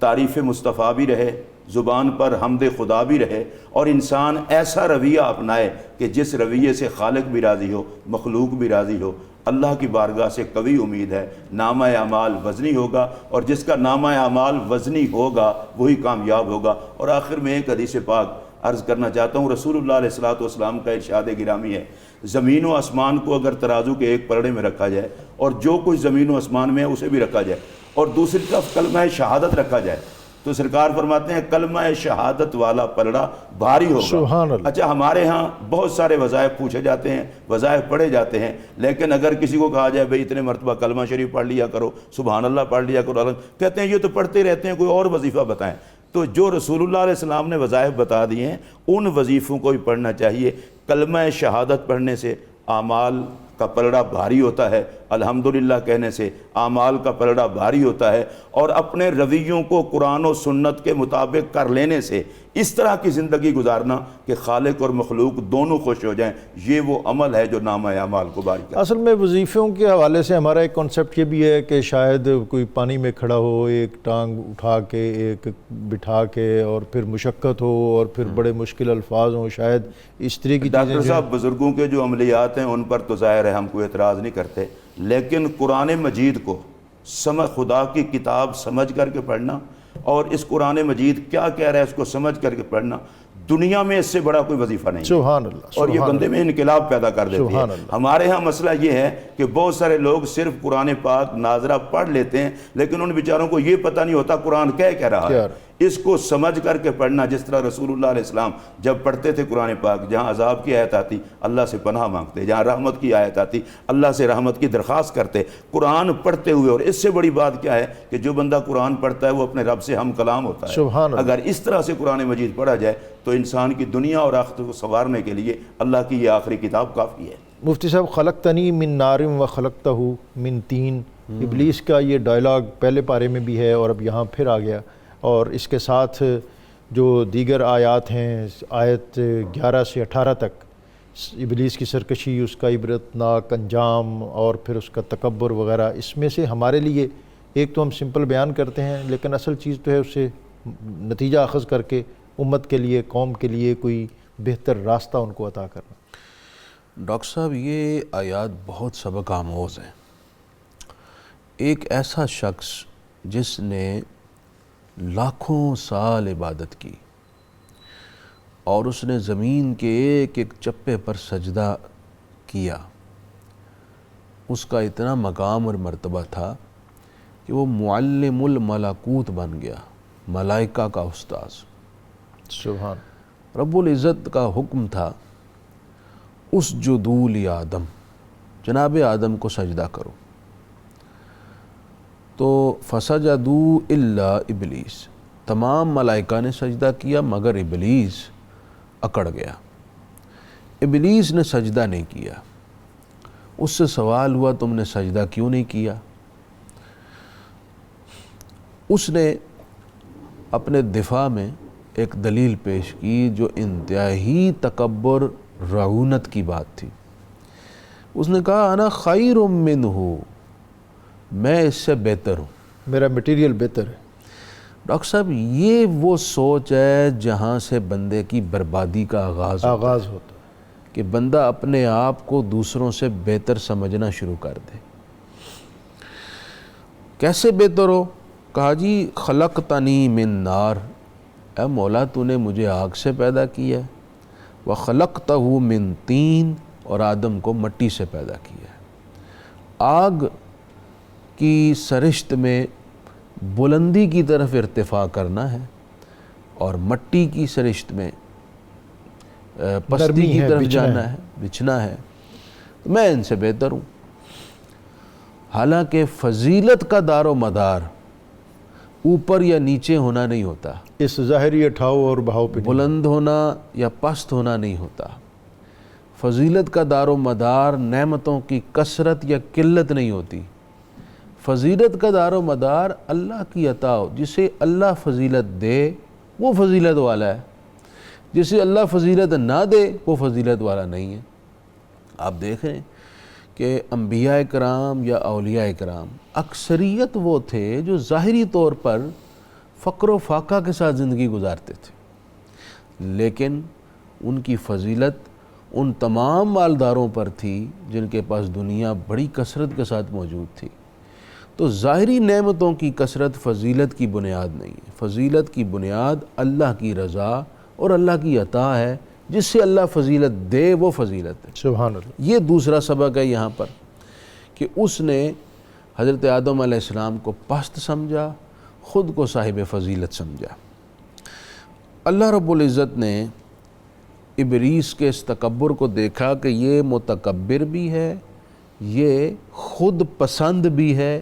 S3: تعریف مصطفیٰ بھی رہے، زبان پر حمد خدا بھی رہے، اور انسان ایسا رویہ اپنائے کہ جس رویے سے خالق بھی راضی ہو، مخلوق بھی راضی ہو۔ اللہ کی بارگاہ سے قوی امید ہے نامہ اعمال وزنی ہوگا، اور جس کا نامہ اعمال وزنی ہوگا وہی کامیاب ہوگا۔ اور آخر میں ایک حدیث پاک عرض کرنا چاہتا ہوں، رسول اللہ علیہ الصلوۃ والسلام کا ارشاد گرامی ہے زمین و آسمان کو اگر ترازو کے ایک پلڑے میں رکھا جائے اور جو کچھ زمین و آسمان میں ہے اسے بھی رکھا جائے، اور دوسری طرف کلمہ شہادت رکھا جائے، تو سرکار فرماتے ہیں کلمہ شہادت والا پلڑا بھاری ہوگا.
S1: سبحان اللہ.
S3: اچھا ہمارے ہاں بہت سارے وظائف پوچھے جاتے ہیں، وظائف پڑھے جاتے ہیں، لیکن اگر کسی کو کہا جائے بھئی اتنے مرتبہ کلمہ شریف پڑھ لیا کرو، سبحان اللہ پڑھ لیا کرو، کہتے ہیں یہ تو پڑھتے رہتے ہیں، کوئی اور وظیفہ بتائیں. تو جو رسول اللہ علیہ السلام نے وظائف بتا دیے ہیں ان وظیفوں کو بھی پڑھنا چاہیے. کلمہ شہادت پڑھنے سے اعمال کا پلڑا بھاری ہوتا ہے، الحمدللہ کہنے سے اعمال کا پلڑا بھاری ہوتا ہے، اور اپنے رویوں کو قرآن و سنت کے مطابق کر لینے سے اس طرح کی زندگی گزارنا کہ خالق اور مخلوق دونوں خوش ہو جائیں، یہ وہ عمل ہے جو نامہ اعمال کو بھاری کرتا ہے.
S1: اصل میں وظیفوں کے حوالے سے ہمارا ایک کنسیپٹ یہ بھی ہے کہ شاید کوئی پانی میں کھڑا ہو، ایک ٹانگ اٹھا کے ایک بٹھا کے، اور پھر مشقت ہو، اور پھر بڑے مشکل الفاظ ہوں، شاید اس طرح کی چیزیں.
S3: ڈاکٹر صاحب بزرگوں کے جو عملیات ہیں ان پر تو ظاہر ہے ہم کوئی اعتراض نہیں کرتے، لیکن قرآن مجید کو خدا کی کتاب سمجھ کر کے پڑھنا، اور اس قرآن مجید کیا کہہ رہا ہے اس کو سمجھ کر کے پڑھنا، دنیا میں اس سے بڑا کوئی وظیفہ نہیں.
S1: سبحان اللہ.
S3: اور یہ بندے میں انقلاب پیدا کر دیتی ہے. ہمارے ہاں مسئلہ یہ ہے کہ بہت سارے لوگ صرف قرآن پاک ناظرہ پڑھ لیتے ہیں، لیکن ان بیچاروں کو یہ پتہ نہیں ہوتا قرآن کہہ رہا ہے. اس کو سمجھ کر کے پڑھنا، جس طرح رسول اللہ علیہ السلام جب پڑھتے تھے قرآن پاک، جہاں عذاب کی آیت آتی اللہ سے پناہ مانگتے، جہاں رحمت کی آیت آتی اللہ سے رحمت کی درخواست کرتے قرآن پڑھتے ہوئے. اور اس سے بڑی بات کیا ہے کہ جو بندہ قرآن پڑھتا ہے وہ اپنے رب سے ہم کلام ہوتا ہے.
S1: سبحان اللہ.
S3: اگر اس طرح سے قرآن مجید پڑھا جائے تو انسان کی دنیا اور آخرت کو سنوارنے کے لیے اللہ کی یہ آخری کتاب کافی ہے.
S1: مفتی صاحب، خلقتنی من نار و خلقتہ من طین، ابلیس کا یہ ڈائلاگ پہلے پارے میں بھی ہے اور اب یہاں پھر آ گیا، اور اس کے ساتھ جو دیگر آیات ہیں، آیت 11 سے 18 تک، ابلیس کی سرکشی، اس کا عبرتناک انجام، اور پھر اس کا تکبر وغیرہ. اس میں سے ہمارے لیے ایک تو ہم سمپل بیان کرتے ہیں، لیکن اصل چیز تو ہے اس سے نتیجہ اخذ کر کے امت کے لیے، قوم کے لیے کوئی بہتر راستہ ان کو عطا کرنا.
S2: ڈاکٹر صاحب یہ آیات بہت سبق آموز ہیں. ایک ایسا شخص جس نے لاکھوں سال عبادت کی اور اس نے زمین کے ایک ایک چپے پر سجدہ کیا، اس کا اتنا مقام اور مرتبہ تھا کہ وہ معلم الملکوت بن گیا، ملائکہ کا استاذ.
S1: سبحان.
S2: رب العزت کا حکم تھا اسجدوا لآدم، جناب آدم کو سجدہ کرو. تو فسجدوا الا ابلیس، تمام ملائکہ نے سجدہ کیا مگر ابلیس اکڑ گیا. ابلیس نے سجدہ نہیں کیا. اس سے سوال ہوا تم نے سجدہ کیوں نہیں کیا؟ اس نے اپنے دفاع میں ایک دلیل پیش کی جو انتہائی تکبر رعونت کی بات تھی. اس نے کہا انا خیر منہ، میں اس سے بہتر ہوں،
S1: میرا مٹیریل بہتر ہے.
S2: ڈاکٹر صاحب یہ وہ سوچ ہے جہاں سے بندے کی بربادی کا آغاز
S1: ہوتا ہے
S2: کہ بندہ اپنے آپ کو دوسروں سے بہتر سمجھنا شروع کر دے. کیسے بہتر ہو؟ کہا جی خلقتنی من نار، اے مولا تو نے مجھے آگ سے پیدا کیا ہے، وخلقتہ من طین، اور آدم کو مٹی سے پیدا کیا ہے. آگ کی سرشت میں بلندی کی طرف ارتفاع کرنا ہے اور مٹی کی سرشت میں پستی کی طرف جانا ہے، بچھنا ہے. میں ان سے بہتر ہوں. حالانکہ فضیلت کا دار و مدار اوپر یا نیچے ہونا نہیں ہوتا،
S1: اس ظاہری اٹھاؤ اور بہاؤ پہ
S2: بلند ہونا یا پست ہونا نہیں ہوتا. فضیلت کا دار و مدار نعمتوں کی کثرت یا قلت نہیں ہوتی. فضیلت کا دار و مدار اللہ کی عطا ہو. جسے اللہ فضیلت دے وہ فضیلت والا ہے، جسے اللہ فضیلت نہ دے وہ فضیلت والا نہیں ہے. آپ دیکھ رہے ہیں کہ انبیاء کرام یا اولیاء کرام اکثریت وہ تھے جو ظاہری طور پر فقر و فاقہ کے ساتھ زندگی گزارتے تھے، لیکن ان کی فضیلت ان تمام مالداروں پر تھی جن کے پاس دنیا بڑی کثرت کے ساتھ موجود تھی. تو ظاہری نعمتوں کی کثرت فضیلت کی بنیاد نہیں ہے. فضیلت کی بنیاد اللہ کی رضا اور اللہ کی عطا ہے. جس سے اللہ فضیلت دے وہ فضیلت ہے.
S1: سبحان اللہ.
S2: یہ دوسرا سبق ہے یہاں پر کہ اس نے حضرت آدم علیہ السلام کو پست سمجھا خود کو صاحب فضیلت سمجھا۔ اللہ رب العزت نے ابلیس کے اس تکبر کو دیکھا کہ یہ متکبر بھی ہے، یہ خود پسند بھی ہے،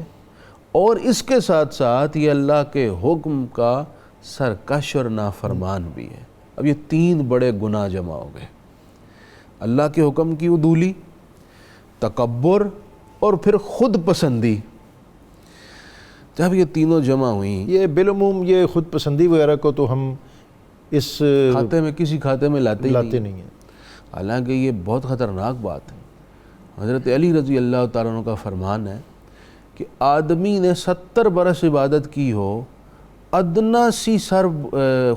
S2: اور اس کے ساتھ ساتھ یہ اللہ کے حکم کا سرکش اور نافرمان بھی ہے۔ اب یہ تین بڑے گناہ جمع ہو گئے، اللہ کے حکم کی عدولی، تکبر اور پھر خود پسندی۔ جب یہ تینوں جمع ہوئیں،
S1: یہ بالعموم یہ خود پسندی وغیرہ کو تو ہم اس
S2: کھاتے میں کسی کھاتے میں لاتے
S1: نہیں ہیں،
S2: حالانکہ یہ بہت خطرناک بات ہے۔ حضرت علی رضی اللہ تعالیٰ عنہ کا فرمان ہے کہ آدمی نے 70 برس عبادت کی ہو، ادنا سی سر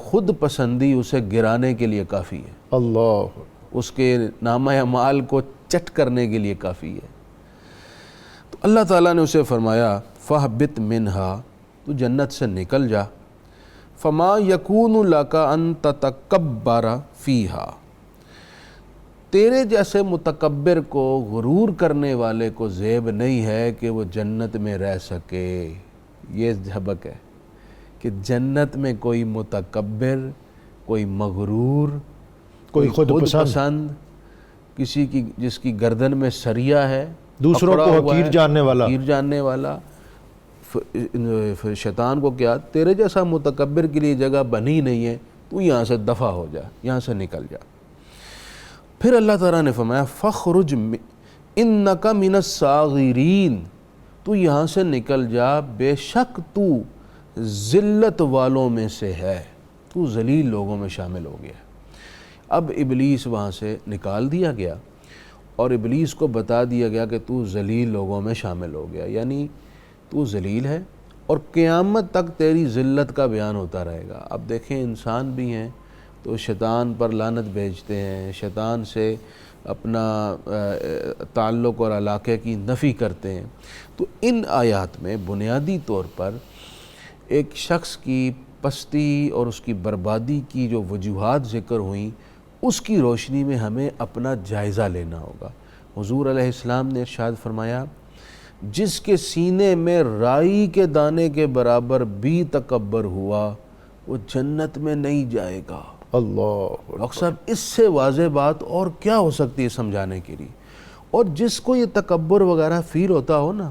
S2: خود پسندی اسے گرانے کے لیے کافی ہے،
S1: اللہ
S2: اس کے نامہ اعمال کو چٹ کرنے کے لیے کافی ہے۔ تو اللہ تعالیٰ نے اسے فرمایا فَاهْبِطْ مِنْهَا، تو جنت سے نکل جا، فَمَا يَكُونُ لَكَ أَن تَتَكَبَّرَ فِيهَا، تیرے جیسے متکبر کو، غرور کرنے والے کو زیب نہیں ہے کہ وہ جنت میں رہ سکے۔ یہ جھبک ہے کہ جنت میں کوئی متکبر، کوئی مغرور، کوئی خود پسند، کسی کی جس کی گردن میں سریا ہے،
S1: دوسروں
S2: پکڑا
S1: کو
S2: ہوا
S1: حقیر
S2: ہے،
S1: جاننے والا،
S2: شیطان کو کیا، تیرے جیسا متکبر کے لیے جگہ بنی نہیں ہے، تو یہاں سے دفع ہو جا، یہاں سے نکل جا۔ پھر اللہ تعالیٰ نے فرمایا فَخْرُجْ إِنَّكَ مِنَ الصَّاغِرِينَ، تو یہاں سے نکل جا، بے شک تو ذلت والوں میں سے ہے، تو ذلیل لوگوں میں شامل ہو گیا۔ اب ابلیس وہاں سے نکال دیا گیا اور ابلیس کو بتا دیا گیا کہ تو ذلیل لوگوں میں شامل ہو گیا، یعنی تو ذلیل ہے اور قیامت تک تیری ذلت کا بیان ہوتا رہے گا۔ اب دیکھیں انسان بھی ہیں تو شیطان پر لعنت بھیجتے ہیں، شیطان سے اپنا تعلق اور علاقے کی نفی کرتے ہیں۔ تو ان آیات میں بنیادی طور پر ایک شخص کی پستی اور اس کی بربادی کی جو وجوہات ذکر ہوئیں، اس کی روشنی میں ہمیں اپنا جائزہ لینا ہوگا۔ حضور علیہ السلام نے ارشاد فرمایا جس کے سینے میں رائی کے دانے کے برابر بھی تکبر ہوا وہ جنت میں نہیں جائے گا۔
S1: اللہ
S2: ڈاکٹر صاحب اس سے واضح بات اور کیا ہو سکتی ہے سمجھانے کے لیے؟ اور جس کو یہ تکبر وغیرہ فیل ہوتا ہو نا،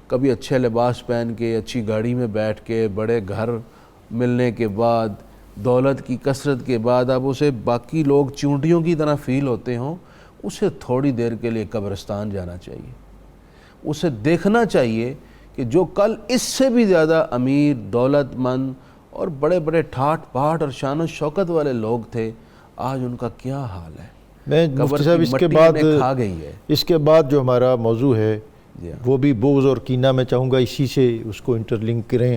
S2: کبھی اچھے لباس پہن کے، اچھی گاڑی میں بیٹھ کے، بڑے گھر ملنے کے بعد، دولت کی کثرت کے بعد اب اسے باقی لوگ چونٹیوں کی طرح فیل ہوتے ہوں، اسے تھوڑی دیر کے لیے قبرستان جانا چاہیے، اسے دیکھنا چاہیے کہ جو کل اس سے بھی زیادہ امیر، دولت مند اور بڑے بڑے ٹھاٹ پاٹ اور شان و شوکت والے لوگ تھے، آج ان کا کیا حال ہے۔
S1: میں مفتی صاحب اس کے بعد جو ہمارا موضوع ہے وہ بھی بغض اور کینہ، میں چاہوں گا اسی سے اس کو انٹر لنک کریں،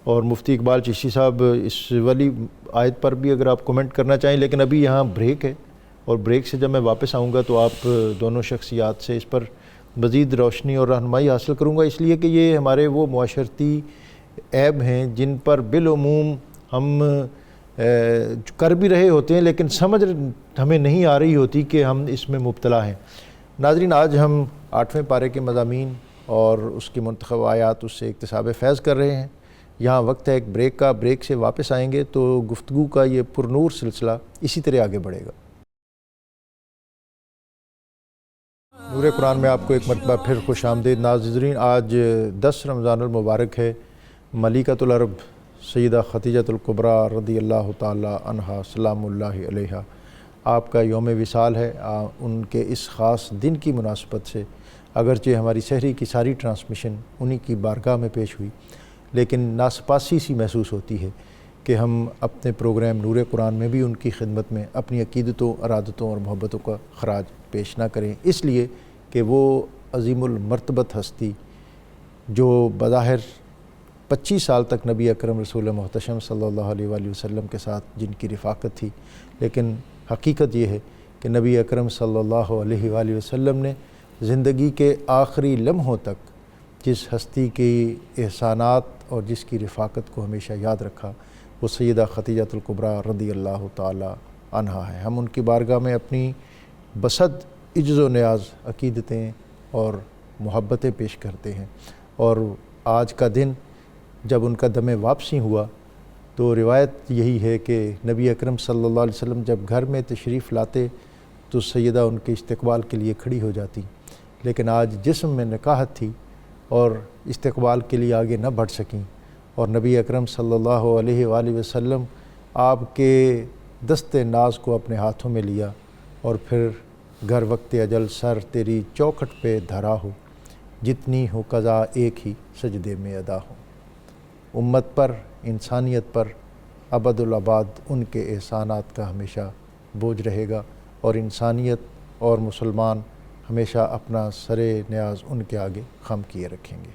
S1: اور مفتی اقبال چشتی صاحب اس والی آیت پر بھی اگر آپ کومنٹ کرنا چاہیں، لیکن ابھی یہاں بریک ہے، اور بریک سے جب میں واپس آؤں گا تو آپ دونوں شخصیات سے اس پر مزید روشنی اور رہنمائی حاصل کروں گا، اس لیے کہ یہ ہمارے وہ معاشرتی عیب ہیں جن پر بالعموم ہم کر بھی رہے ہوتے ہیں لیکن سمجھ ہمیں نہیں آ رہی ہوتی کہ ہم اس میں مبتلا ہیں۔ ناظرین، آج ہم 8ویں پارے کے مضامین اور اس کی منتخب آیات اس سے اکتساب فیض کر رہے ہیں۔ یہاں وقت ہے ایک بریک کا، بریک سے واپس آئیں گے تو گفتگو کا یہ پرنور سلسلہ اسی طرح آگے بڑھے گا۔ نور قرآن میں آپ کو ایک مرتبہ پھر خوش آمدید ناظرین۔ آج 10 رمضان المبارک ہے۔ ملکۃ العرب سیدہ خدیجۃ الکبریٰ رضی اللہ تعالی عنہا سلام اللہ علیہا، آپ کا یوم وصال ہے۔ ان کے اس خاص دن کی مناسبت سے اگرچہ ہماری سحری کی ساری ٹرانسمیشن انہی کی بارگاہ میں پیش ہوئی، لیکن ناسپاسی سی محسوس ہوتی ہے کہ ہم اپنے پروگرام نور قرآن میں بھی ان کی خدمت میں اپنی عقیدتوں، ارادتوں اور محبتوں کا خراج پیش نہ کریں، اس لیے کہ وہ عظیم المرتبت ہستی جو بظاہر 25 سال تک نبی اکرم رسول محتشم صلی اللہ علیہ وآلہ وسلم کے ساتھ جن کی رفاقت تھی، لیکن حقیقت یہ ہے کہ نبی اکرم صلی اللہ علیہ وآلہ وسلم نے زندگی کے آخری لمحوں تک جس ہستی کی احسانات اور جس کی رفاقت کو ہمیشہ یاد رکھا وہ سیدہ خدیجۃ الکبریٰ رضی اللہ تعالی عنہا ہے۔ ہم ان کی بارگاہ میں اپنی بسد عجز و نیاز عقیدتیں اور محبتیں پیش کرتے ہیں، اور آج کا دن جب ان کا دم واپسی ہوا تو روایت یہی ہے کہ نبی اکرم صلی اللہ علیہ وسلم جب گھر میں تشریف لاتے تو سیدہ ان کے استقبال کے لیے کھڑی ہو جاتی، لیکن آج جسم میں نکاحت تھی اور استقبال کے لیے آگے نہ بڑھ سکیں، اور نبی اکرم صلی اللہ علیہ وآلہ وسلم آپ کے دست ناز کو اپنے ہاتھوں میں لیا اور پھر گھر وقت اجل سر تیری چوکھٹ پہ دھرا ہو، جتنی ہو قضا ایک ہی سجدے میں ادا ہو۔ امت پر، انسانیت پر ابد الاباد ان کے احسانات کا ہمیشہ بوجھ رہے گا، اور انسانیت اور مسلمان ہمیشہ اپنا سر نیاز ان کے آگے خم کیے رکھیں گے۔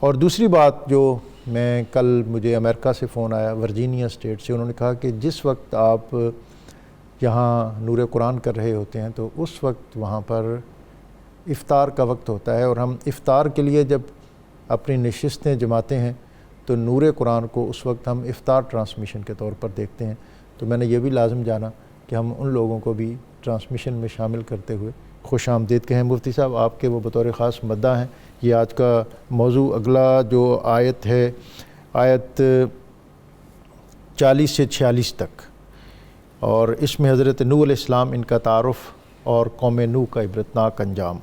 S1: اور دوسری بات جو میں کل مجھے امریکہ سے فون آیا، ورجینیا اسٹیٹ سے، انہوں نے کہا کہ جس وقت آپ یہاں نور قرآن کر رہے ہوتے ہیں تو اس وقت وہاں پر افطار کا وقت ہوتا ہے، اور ہم افطار کے لیے جب اپنی نشستیں جماتے ہیں تو نور قرآن کو اس وقت ہم افطار ٹرانسمیشن کے طور پر دیکھتے ہیں۔ تو میں نے یہ بھی لازم جانا کہ ہم ان لوگوں کو بھی ٹرانسمیشن میں شامل کرتے ہوئے خوش آمدید کہیں۔ مفتی صاحب، آپ کے وہ بطور خاص مدعا ہیں۔ یہ آج کا موضوع، اگلا جو آیت ہے، آیت 40 سے 46 تک، اور اس میں حضرت نوح علیہ السلام، ان کا تعارف اور قوم نوح کا عبرتناک انجام،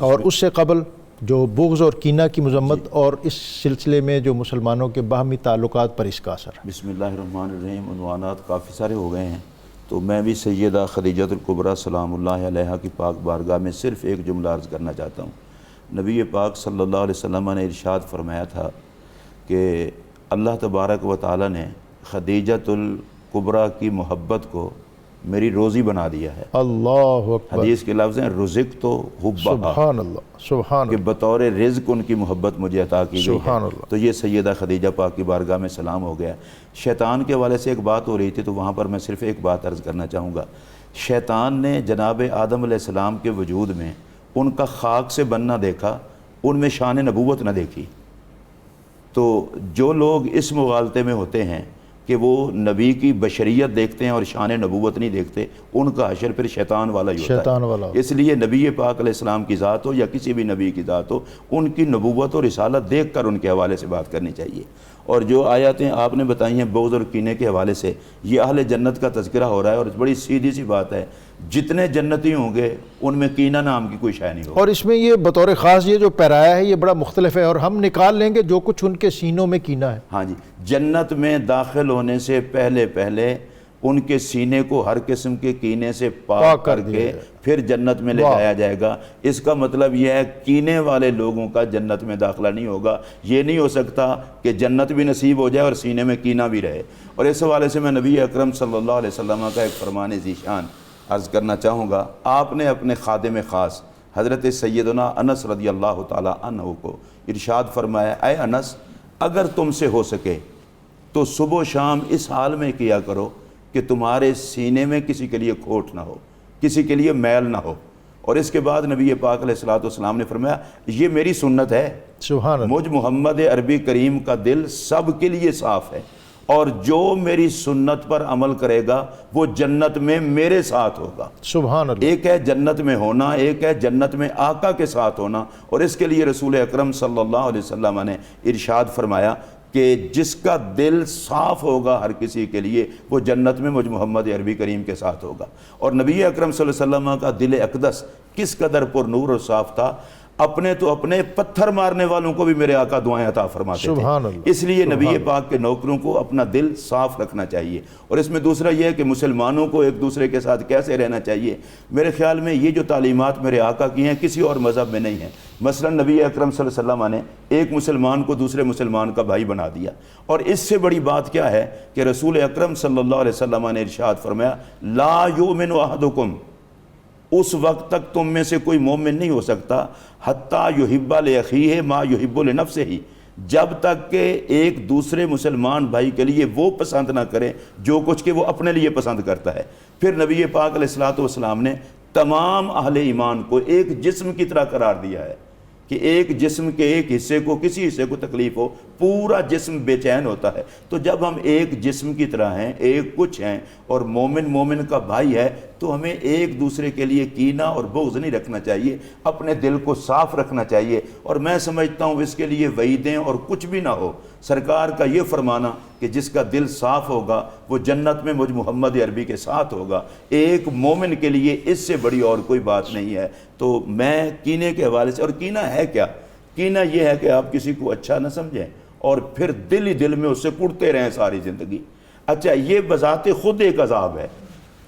S1: اور اس سے قبل جو بغض اور کینہ کی مذمت، اور اس سلسلے میں جو مسلمانوں کے باہمی تعلقات پر اس کا اثر۔
S3: بسم اللہ الرحمن الرحیم۔ عنوانات کافی سارے ہو گئے ہیں، تو میں بھی سیدہ خدیجۃ الکبریٰ سلام اللہ علیہا کی پاک بارگاہ میں صرف ایک جملہ عرض کرنا چاہتا ہوں۔ نبی پاک صلی اللہ علیہ وسلم نے ارشاد فرمایا تھا کہ اللہ تبارک و تعالی نے خدیجۃ الکبریٰ کی محبت کو میری روزی بنا دیا ہے۔
S1: اللہ اکبر۔
S3: حدیث کے لفظ ہیں رزق تو حبھا،
S1: سبحان اللہ، سبحان
S3: کہ
S1: اللہ،
S3: بطور رزق ان کی محبت مجھے عطا کی گئی
S1: سبحان
S3: ہے۔
S1: اللہ۔
S3: تو یہ سیدہ خدیجہ پاک کی بارگاہ میں سلام ہو گیا۔ شیطان کے حوالے سے ایک بات ہو رہی تھی، تو وہاں پر میں صرف ایک بات عرض کرنا چاہوں گا۔ شیطان نے جناب آدم علیہ السلام کے وجود میں ان کا خاک سے بننا دیکھا، ان میں شان نبوت نہ دیکھی۔ تو جو لوگ اس مغالطے میں ہوتے ہیں کہ وہ نبی کی بشریت دیکھتے ہیں اور شان نبوت نہیں دیکھتے، ان کا حشر پھر شیطان والا ہی ہوتا ہے۔
S1: شیطان والا۔
S3: اس لیے نبی پاک علیہ السلام کی ذات ہو یا کسی بھی نبی کی ذات ہو، ان کی نبوت اور رسالت دیکھ کر ان کے حوالے سے بات کرنی چاہیے۔ اور جو آیاتیں آپ نے بتائی ہیں بغض اور کینے کے حوالے سے، یہ اہل جنت کا تذکرہ ہو رہا ہے، اور بڑی سیدھی سی بات ہے، جتنے جنتی ہوں گے ان میں کینہ نام کی کوئی شے نہیں ہوگی۔
S1: اور اس میں یہ بطور خاص یہ جو پیرایا ہے یہ بڑا مختلف ہے، اور ہم نکال لیں گے جو کچھ ان کے سینوں میں کینہ ہے۔
S3: ہاں جی، جنت میں داخل ہونے سے پہلے ان کے سینے کو ہر قسم کے کینے سے پاک کر کے پھر جنت میں لے جایا جائے گا۔ اس کا مطلب یہ ہے کینے والے لوگوں کا جنت میں داخلہ نہیں ہوگا۔ یہ نہیں ہو سکتا کہ جنت بھی نصیب ہو جائے اور سینے میں کینہ بھی رہے۔ اور اس حوالے سے میں نبی اکرم صلی اللہ علیہ وسلم کا ایک فرمان ذیشان عرض کرنا چاہوں گا۔ آپ نے اپنے خادم خاص حضرت سیدنا انس رضی اللہ تعالی عنہ کو ارشاد فرمایا، اے انس، اگر تم سے ہو سکے تو صبح و شام اس حال میں کیا کرو کہ تمہارے سینے میں کسی کے لیے کھوٹ نہ ہو، کسی کے لیے میل نہ ہو۔ اور اس کے بعد نبی پاک علیہ الصلوۃ والسلام نے فرمایا، یہ میری سنت ہے،
S1: سبحان اللہ۔
S3: مجھ محمد عربی کریم کا دل سب کے لیے صاف ہے، اور جو میری سنت پر عمل کرے گا وہ جنت میں میرے ساتھ ہوگا۔
S1: سبحان اللہ۔
S3: ایک ہے جنت میں ہونا، ایک ہے جنت میں آقا کے ساتھ ہونا۔ اور اس کے لیے رسول اکرم صلی اللہ علیہ وسلم نے ارشاد فرمایا کہ جس کا دل صاف ہوگا ہر کسی کے لیے وہ جنت میں مجھ محمد عربی کریم کے ساتھ ہوگا۔ اور نبی اکرم صلی اللہ علیہ وسلم کا دل اقدس کس قدر پر نور اور صاف تھا، اپنے تو اپنے پتھر مارنے والوں کو بھی میرے آقا دعائیں عطا فرماتے تھے۔
S1: سبحان اللہ۔
S3: اس لیے نبی پاک کے نوکروں کو اپنا دل صاف رکھنا چاہیے۔ اور اس میں دوسرا یہ ہے کہ مسلمانوں کو ایک دوسرے کے ساتھ کیسے رہنا چاہیے۔ میرے خیال میں یہ جو تعلیمات میرے آقا کی ہیں کسی اور مذہب میں نہیں ہیں۔ مثلا نبی اکرم صلی اللہ علیہ وسلم نے ایک مسلمان کو دوسرے مسلمان کا بھائی بنا دیا، اور اس سے بڑی بات کیا ہے کہ رسول اکرم صلی اللہ علیہ وسلم نے ارشاد فرمایا، لا یؤمن احدکم، اس وقت تک تم میں سے کوئی مومن نہیں ہو سکتا حتیٰ یحب لاخیہ ما یحب لنفسہ، جب تک کہ ایک دوسرے مسلمان بھائی کے لیے وہ پسند نہ کرے جو کچھ کہ وہ اپنے لیے پسند کرتا ہے۔ پھر نبی پاک علیہ الصلوۃ والسلام نے تمام اہل ایمان کو ایک جسم کی طرح قرار دیا ہے کہ ایک جسم کے ایک حصے کو کسی حصے کو تکلیف ہو پورا جسم بے چین ہوتا ہے۔ تو جب ہم ایک جسم کی طرح ہیں، ایک کچھ ہیں، اور مومن مومن کا بھائی ہے، تو ہمیں ایک دوسرے کے لیے کینہ اور بغض نہیں رکھنا چاہیے، اپنے دل کو صاف رکھنا چاہیے۔ اور میں سمجھتا ہوں اس کے لیے وعیدیں اور کچھ بھی نہ ہو، سرکار کا یہ فرمانا کہ جس کا دل صاف ہوگا وہ جنت میں مجھ محمد عربی کے ساتھ ہوگا، ایک مومن کے لیے اس سے بڑی اور کوئی بات نہیں ہے۔ تو میں کینے کے حوالے سے، اور کینہ ہے کیا؟ کینہ یہ ہے کہ آپ کسی کو اچھا نہ سمجھیں اور پھر دل ہی دل میں اس سے کڑتے رہیں ساری زندگی۔ اچھا، یہ بذات خود ایک عذاب ہے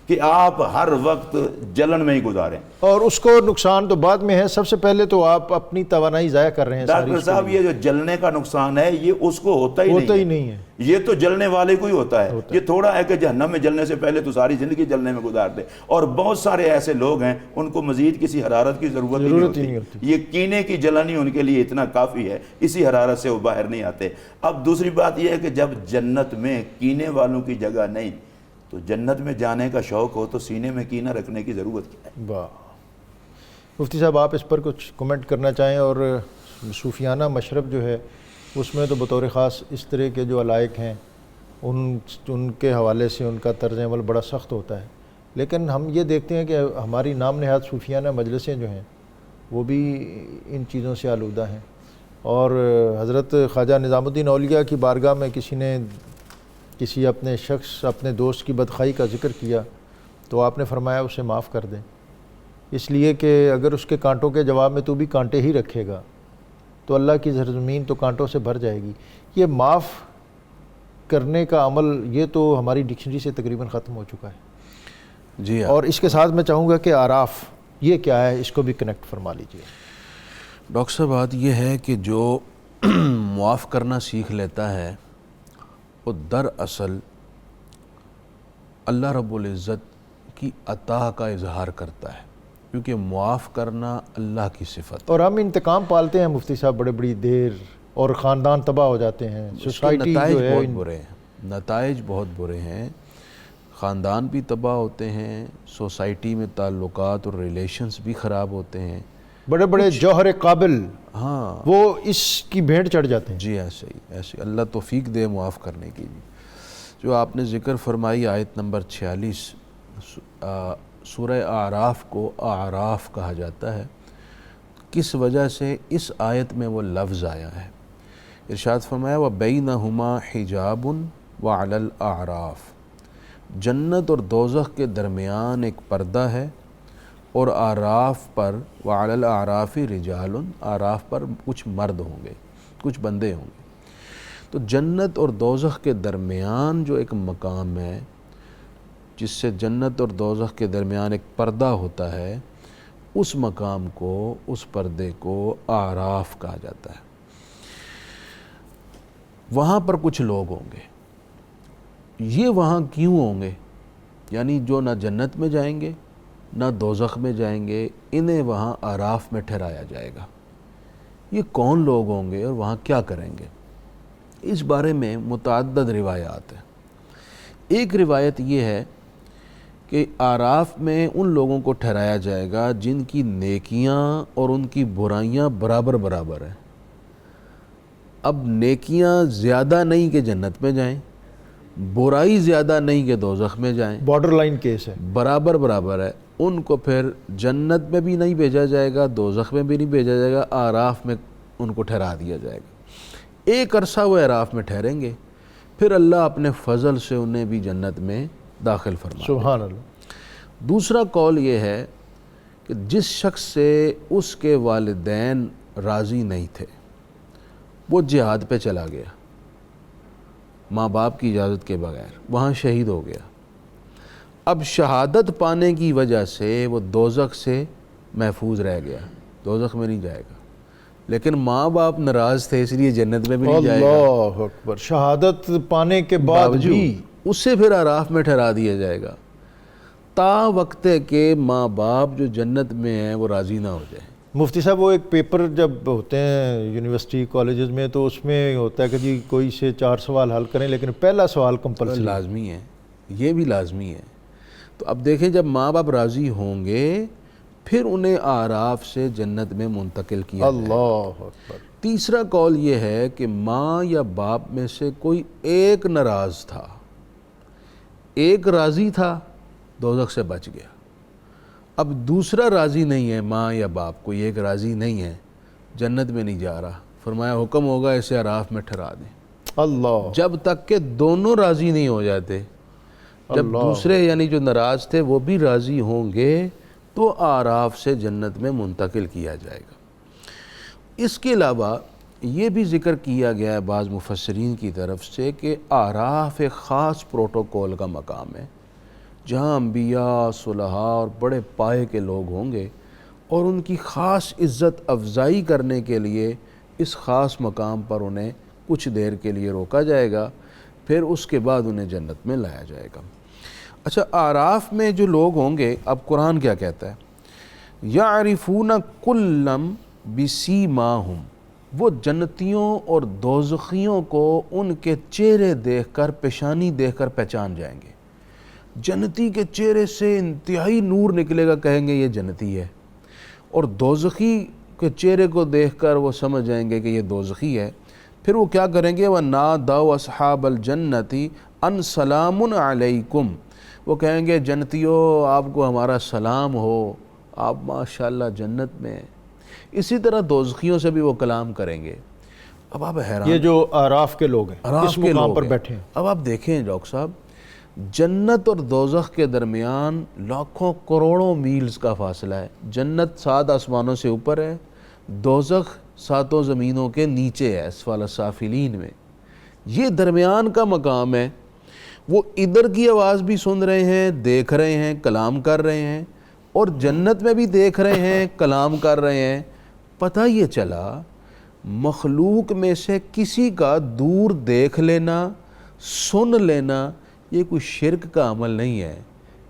S3: کہ آپ ہر وقت جلن میں ہی گزاریں۔
S1: اور اس کو نقصان تو بعد میں ہے، سب سے پہلے تو آپ اپنی توانائی ضائع کر رہے ہیں۔
S3: ڈاکٹر صاحب، یہ جو جلنے کا نقصان ہے یہ اس کو ہوتا ہی نہیں ہے، یہ تو جلنے والے کو ہی ہوتا ہے۔ یہ تھوڑا ہے کہ جہنم میں جلنے سے پہلے تو ساری زندگی جلنے میں گزار دے، اور بہت سارے ایسے لوگ ہیں ان کو مزید کسی حرارت کی ضرورت ہی نہیں ہوتی۔ یہ کینے کی جلن ہی ان کے لیے اتنا کافی ہے، اسی حرارت سے وہ باہر نہیں آتے۔ اب دوسری بات یہ ہے کہ جب جنت میں کینے والوں کی جگہ نہیں تو جنت میں جانے کا شوق ہو تو سینے میں کینہ رکھنے کی ضرورت کیا ہے؟
S1: واہ، مفتی صاحب آپ اس پر کچھ کمنٹ کرنا چاہیں؟ اور صوفیانہ مشرب جو ہے اس میں تو بطور خاص اس طرح کے جو علائق ہیں ان کے حوالے سے ان کا طرز عمل بڑا سخت ہوتا ہے، لیکن ہم یہ دیکھتے ہیں کہ ہماری نام نہاد صوفیانہ مجلسیں جو ہیں وہ بھی ان چیزوں سے آلودہ ہیں۔ اور حضرت خواجہ نظام الدین اولیاء کی بارگاہ میں کسی نے کسی اپنے شخص اپنے دوست کی بدخواہی کا ذکر کیا تو آپ نے فرمایا اسے معاف کر دیں، اس لیے کہ اگر اس کے کانٹوں کے جواب میں تو بھی کانٹے ہی رکھے گا تو اللہ کی سرزمین تو کانٹوں سے بھر جائے گی۔ یہ معاف کرنے کا عمل یہ تو ہماری ڈکشنری سے تقریباً ختم ہو چکا ہے
S2: جی۔
S1: اور اس کے ساتھ میں چاہوں گا کہ اعراف یہ کیا ہے، اس کو بھی کنیکٹ فرما لیجیے۔
S2: ڈاکٹر صاحب، بات یہ ہے کہ جو معاف کرنا سیکھ لیتا ہے وہ دراصل اللہ رب العزت کی عطا کا اظہار کرتا ہے، کیونکہ معاف کرنا اللہ کی صفت ہے۔
S1: اور ہم انتقام پالتے ہیں مفتی صاحب بڑے بڑی دیر، اور خاندان تباہ ہو جاتے ہیں، سوسائٹی
S2: نتائج
S1: جو ہے
S2: بہت برے ہیں، نتائج بہت برے ہیں، خاندان بھی تباہ ہوتے ہیں، سوسائٹی میں تعلقات اور ریلیشنز بھی خراب ہوتے ہیں،
S1: بڑے بڑے جوہر قابل
S2: ہاں
S1: وہ اس کی بھیٹ چڑھ جاتے ہیں۔
S2: جی ایسے ہی اللہ توفیق دے معاف کرنے کی۔ جو آپ نے ذکر فرمائی آیت نمبر 46، سورہ اعراف کو اعراف کہا جاتا ہے، کس وجہ سے اس آیت میں وہ لفظ آیا ہے؟ ارشاد فرمایا وَبَيْنَهُمَا حِجَابٌ وَعَلَى الْأَعْرَافِ، جنت اور دوزخ کے درمیان ایک پردہ ہے، اور اعراف پر وَعَلَى الْأَعْرَافِ رِجَالٌ، اعراف پر کچھ مرد ہوں گے، کچھ بندے ہوں گے۔ تو جنت اور دوزخ کے درمیان جو ایک مقام ہے جس سے جنت اور دوزخ کے درمیان ایک پردہ ہوتا ہے، اس مقام کو، اس پردے کو اعراف کہا جاتا ہے۔ وہاں پر کچھ لوگ ہوں گے، یہ وہاں کیوں ہوں گے؟ یعنی جو نہ جنت میں جائیں گے نہ دوزخ میں جائیں گے، انہیں وہاں اعراف میں ٹھہرایا جائے گا۔ یہ کون لوگ ہوں گے اور وہاں کیا کریں گے؟ اس بارے میں متعدد روایات ہیں۔ ایک روایت یہ ہے کہ اعراف میں ان لوگوں کو ٹھہرایا جائے گا جن کی نیکیاں اور ان کی برائیاں برابر برابر ہیں۔ اب نیکیاں زیادہ نہیں کہ جنت میں جائیں، برائی زیادہ نہیں کہ دوزخ میں جائیں،
S1: بارڈر لائن کیس ہے،
S2: برابر برابر ہے۔ ان کو پھر جنت میں بھی نہیں بھیجا جائے گا، دوزخ میں بھی نہیں بھیجا جائے گا، اعراف میں ان کو ٹھہرا دیا جائے گا۔ ایک عرصہ وہ اعراف میں ٹھہریں گے، پھر اللہ اپنے فضل سے انہیں بھی جنت میں داخل فرما دے گا۔
S1: سبحان اللہ۔
S2: دوسرا قول یہ ہے کہ جس شخص سے اس کے والدین راضی نہیں تھے، وہ جہاد پہ چلا گیا ماں باپ کی اجازت کے بغیر، وہاں شہید ہو گیا، اب شہادت پانے کی وجہ سے وہ دوزخ سے محفوظ رہ گیا، دوزخ میں نہیں جائے گا، لیکن ماں باپ ناراض تھے اس لیے جنت میں بھی نہیں جائے گا،
S1: اللہ اکبر، شہادت پانے کے بعد بھی
S2: اس سے پھر اعراف میں ٹھہرا دیا جائے گا، تا وقت کہ ماں باپ جو جنت میں ہیں وہ راضی نہ ہو جائیں۔
S1: مفتی صاحب وہ ایک پیپر جب ہوتے ہیں یونیورسٹی کالجز میں تو اس میں ہوتا ہے کہ جی کوئی سے 4 سوال حل کریں، لیکن پہلا سوال کمپلسری
S2: لازمی ہے، یہ بھی لازمی ہے۔ تو اب دیکھیں جب ماں باپ راضی ہوں گے پھر انہیں اعراف سے جنت میں منتقل کیا جائے گا۔
S1: اللہ اکبر۔
S2: تیسرا قول یہ ہے کہ ماں یا باپ میں سے کوئی ایک ناراض تھا، ایک راضی تھا، دوزخ سے بچ گیا، اب دوسرا راضی نہیں ہے، ماں یا باپ، کوئی ایک راضی نہیں ہے، جنت میں نہیں جا رہا، فرمایا حکم ہوگا اسے اعراف میں ٹھہرا دیں،
S1: اللہ
S2: جب تک کہ دونوں راضی نہیں ہو جاتے، جب دوسرے یعنی جو ناراض تھے وہ بھی راضی ہوں گے تو اعراف سے جنت میں منتقل کیا جائے گا۔ اس کے علاوہ یہ بھی ذکر کیا گیا ہے بعض مفسرین کی طرف سے کہ اعراف ایک خاص پروٹوکول کا مقام ہے، جہاں انبیاء، صلحاء اور بڑے پائے کے لوگ ہوں گے، اور ان کی خاص عزت افزائی کرنے کے لیے اس خاص مقام پر انہیں کچھ دیر کے لیے روکا جائے گا، پھر اس کے بعد انہیں جنت میں لایا جائے گا۔ اچھا، اعراف میں جو لوگ ہوں گے، اب قرآن کیا کہتا ہے؟ یعرفون کلم بسیماہم، وہ جنتیوں اور دوزخیوں کو ان کے چہرے دیکھ کر، پیشانی دیکھ کر پہچان جائیں گے۔ جنتی کے چہرے سے انتہائی نور نکلے گا، کہیں گے یہ جنتی ہے، اور دوزخی کے چہرے کو دیکھ کر وہ سمجھ جائیں گے کہ یہ دوزخی ہے۔ پھر وہ کیا کریں گے؟ وَنَادَوْا أَصْحَابَ الْجَنَّةِ أَنْ سَلَامٌ عَلَيْكُمْ، وہ کہیں گے جنتیوں آپ کو ہمارا سلام ہو، آپ ماشاءاللہ جنت میں ہیں۔ اسی طرح دوزخیوں سے بھی وہ کلام کریں گے۔ اب آپ حیران،
S1: یہ جو اعراف کے لوگ ہیں
S2: اعراف
S1: اس
S2: کے
S1: مقام
S2: لوگ
S1: پر
S2: ہیں۔
S1: بیٹھے ہیں،
S2: اب آپ دیکھیں ڈاکٹر صاحب، جنت اور دوزخ کے درمیان لاکھوں کروڑوں میلز کا فاصلہ ہے۔ جنت 7 آسمانوں سے اوپر ہے، دوزخ 7 زمینوں کے نیچے ہے، اسفل السافلین میں۔ یہ درمیان کا مقام ہے۔ وہ ادھر کی آواز بھی سن رہے ہیں، دیکھ رہے ہیں، کلام کر رہے ہیں، اور جنت میں بھی دیکھ رہے ہیں، کلام کر رہے ہیں۔ پتہ یہ چلا مخلوق میں سے کسی کا دور دیکھ لینا، سن لینا، یہ کوئی شرک کا عمل نہیں ہے،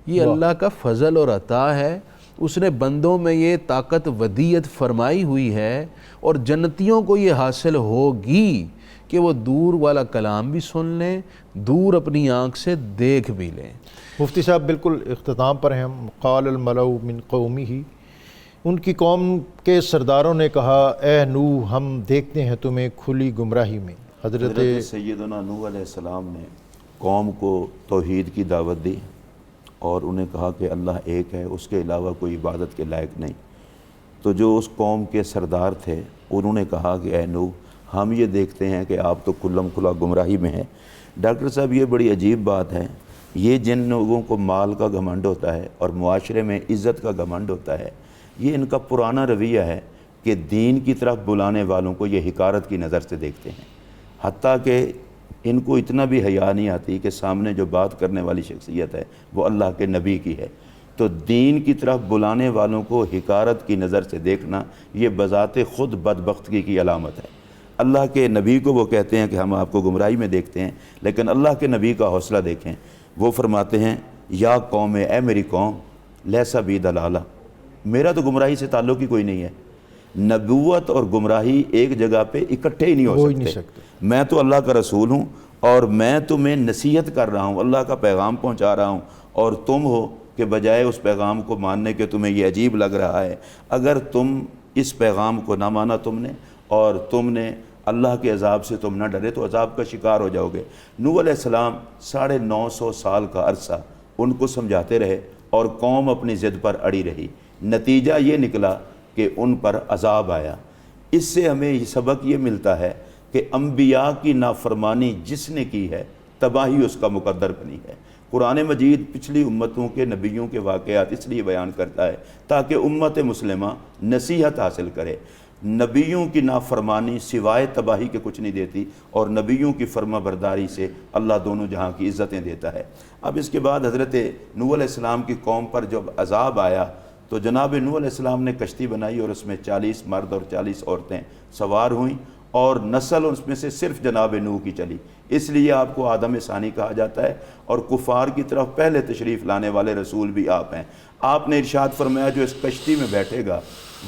S2: یہ اللہ کا فضل اور عطا ہے۔ اس نے بندوں میں یہ طاقت ودیت فرمائی ہوئی ہے، اور جنتیوں کو یہ حاصل ہوگی کہ وہ دور والا کلام بھی سن لیں، دور اپنی آنکھ سے دیکھ بھی لیں۔
S1: مفتی صاحب بالکل اختتام پر ہیں ہم۔ قال الملأ من قومہ، ان کی قوم کے سرداروں نے کہا اے نوح ہم دیکھتے ہیں تمہیں کھلی گمراہی میں۔
S3: حضرت سیدنا نوح علیہ السلام نے قوم کو توحید کی دعوت دی اور انہیں کہا کہ اللہ ایک ہے، اس کے علاوہ کوئی عبادت کے لائق نہیں۔ تو جو اس قوم کے سردار تھے انہوں نے کہا کہ اے نوح ہم یہ دیکھتے ہیں کہ آپ تو کھلم کھلا گمراہی میں ہیں۔ ڈاکٹر صاحب یہ بڑی عجیب بات ہے، یہ جن لوگوں کو مال کا گھمنڈ ہوتا ہے اور معاشرے میں عزت کا گھمنڈ ہوتا ہے، یہ ان کا پرانا رویہ ہے کہ دین کی طرف بلانے والوں کو یہ حقارت کی نظر سے دیکھتے ہیں، حتیٰ کہ ان کو اتنا بھی حیا نہیں آتی کہ سامنے جو بات کرنے والی شخصیت ہے وہ اللہ کے نبی کی ہے۔ تو دین کی طرف بلانے والوں کو حقارت کی نظر سے دیکھنا یہ بذات خود بدبختگی کی علامت ہے۔ اللہ کے نبی کو وہ کہتے ہیں کہ ہم آپ کو گمراہی میں دیکھتے ہیں، لیکن اللہ کے نبی کا حوصلہ دیکھیں، وہ فرماتے ہیں یا قوم، اے میری قوم، لیسا بی دلالہ، میرا تو گمراہی سے تعلق ہی کوئی نہیں ہے۔ نبوت اور گمراہی ایک جگہ پہ اکٹھے ہی نہیں ہو سکتے۔ میں تو اللہ کا رسول ہوں اور میں تمہیں نصیحت کر رہا ہوں، اللہ کا پیغام پہنچا رہا ہوں، اور تم ہو کہ بجائے اس پیغام کو ماننے کے تمہیں یہ عجیب لگ رہا ہے۔ اگر تم اس پیغام کو نہ مانا تم نے، اور تم نے اللہ کے عذاب سے تم نہ ڈرے، تو عذاب کا شکار ہو جاؤ گے۔ نوح علیہ السلام 950 سال کا عرصہ ان کو سمجھاتے رہے اور قوم اپنی ضد پر اڑی رہی۔ نتیجہ یہ نکلا کہ ان پر عذاب آیا۔ اس سے ہمیں یہ سبق یہ ملتا ہے کہ انبیاء کی نافرمانی جس نے کی ہے تباہی اس کا مقدر بنی ہے۔ قرآن مجید پچھلی امتوں کے نبیوں کے واقعات اس لیے بیان کرتا ہے تاکہ امت مسلمہ نصیحت حاصل کرے۔ نبیوں کی نافرمانی سوائے تباہی کے کچھ نہیں دیتی، اور نبیوں کی فرما برداری سے اللہ دونوں جہاں کی عزتیں دیتا ہے۔ اب اس کے بعد حضرت نوح علیہ السلام کی قوم پر جب عذاب آیا تو جناب نوح علیہ السلام نے کشتی بنائی اور اس میں 40 مرد اور 40 عورتیں سوار ہوئیں، اور نسل اس میں سے صرف جناب نوح کی چلی۔ اس لیے آپ کو آدم ثانی کہا جاتا ہے، اور کفار کی طرف پہلے تشریف لانے والے رسول بھی آپ ہیں۔ آپ نے ارشاد فرمایا جو اس کشتی میں بیٹھے گا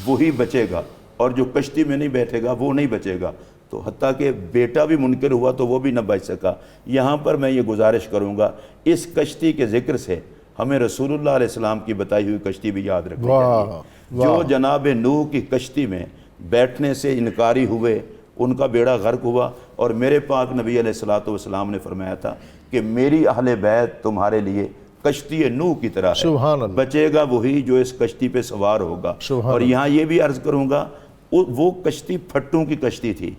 S3: وہی بچے گا، اور جو کشتی میں نہیں بیٹھے گا وہ نہیں بچے گا۔ تو حتیٰ کہ بیٹا بھی منکر ہوا تو وہ بھی نہ بچ سکا۔ یہاں پر میں یہ گزارش کروں گا، اس کشتی کے ذکر سے ہمیں رسول اللہ علیہ السلام کی بتائی ہوئی کشتی بھی یاد رکھنی چاہیے۔ جو جناب نوح کی کشتی میں بیٹھنے سے انکاری ہوئے ان کا بیڑا غرق ہوا، اور میرے پاک نبی علیہ الصلوۃ والسلام نے فرمایا تھا کہ میری اہل بیت تمہارے لیے کشتی نوح کی طرح ہے،
S1: سبحان اللہ،
S3: بچے گا وہی جو اس کشتی پہ سوار ہوگا۔
S1: سبحان
S3: اور
S1: اللہ۔
S3: یہاں یہ بھی عرض کروں گا، وہ کشتی پھٹوں کی کشتی تھی،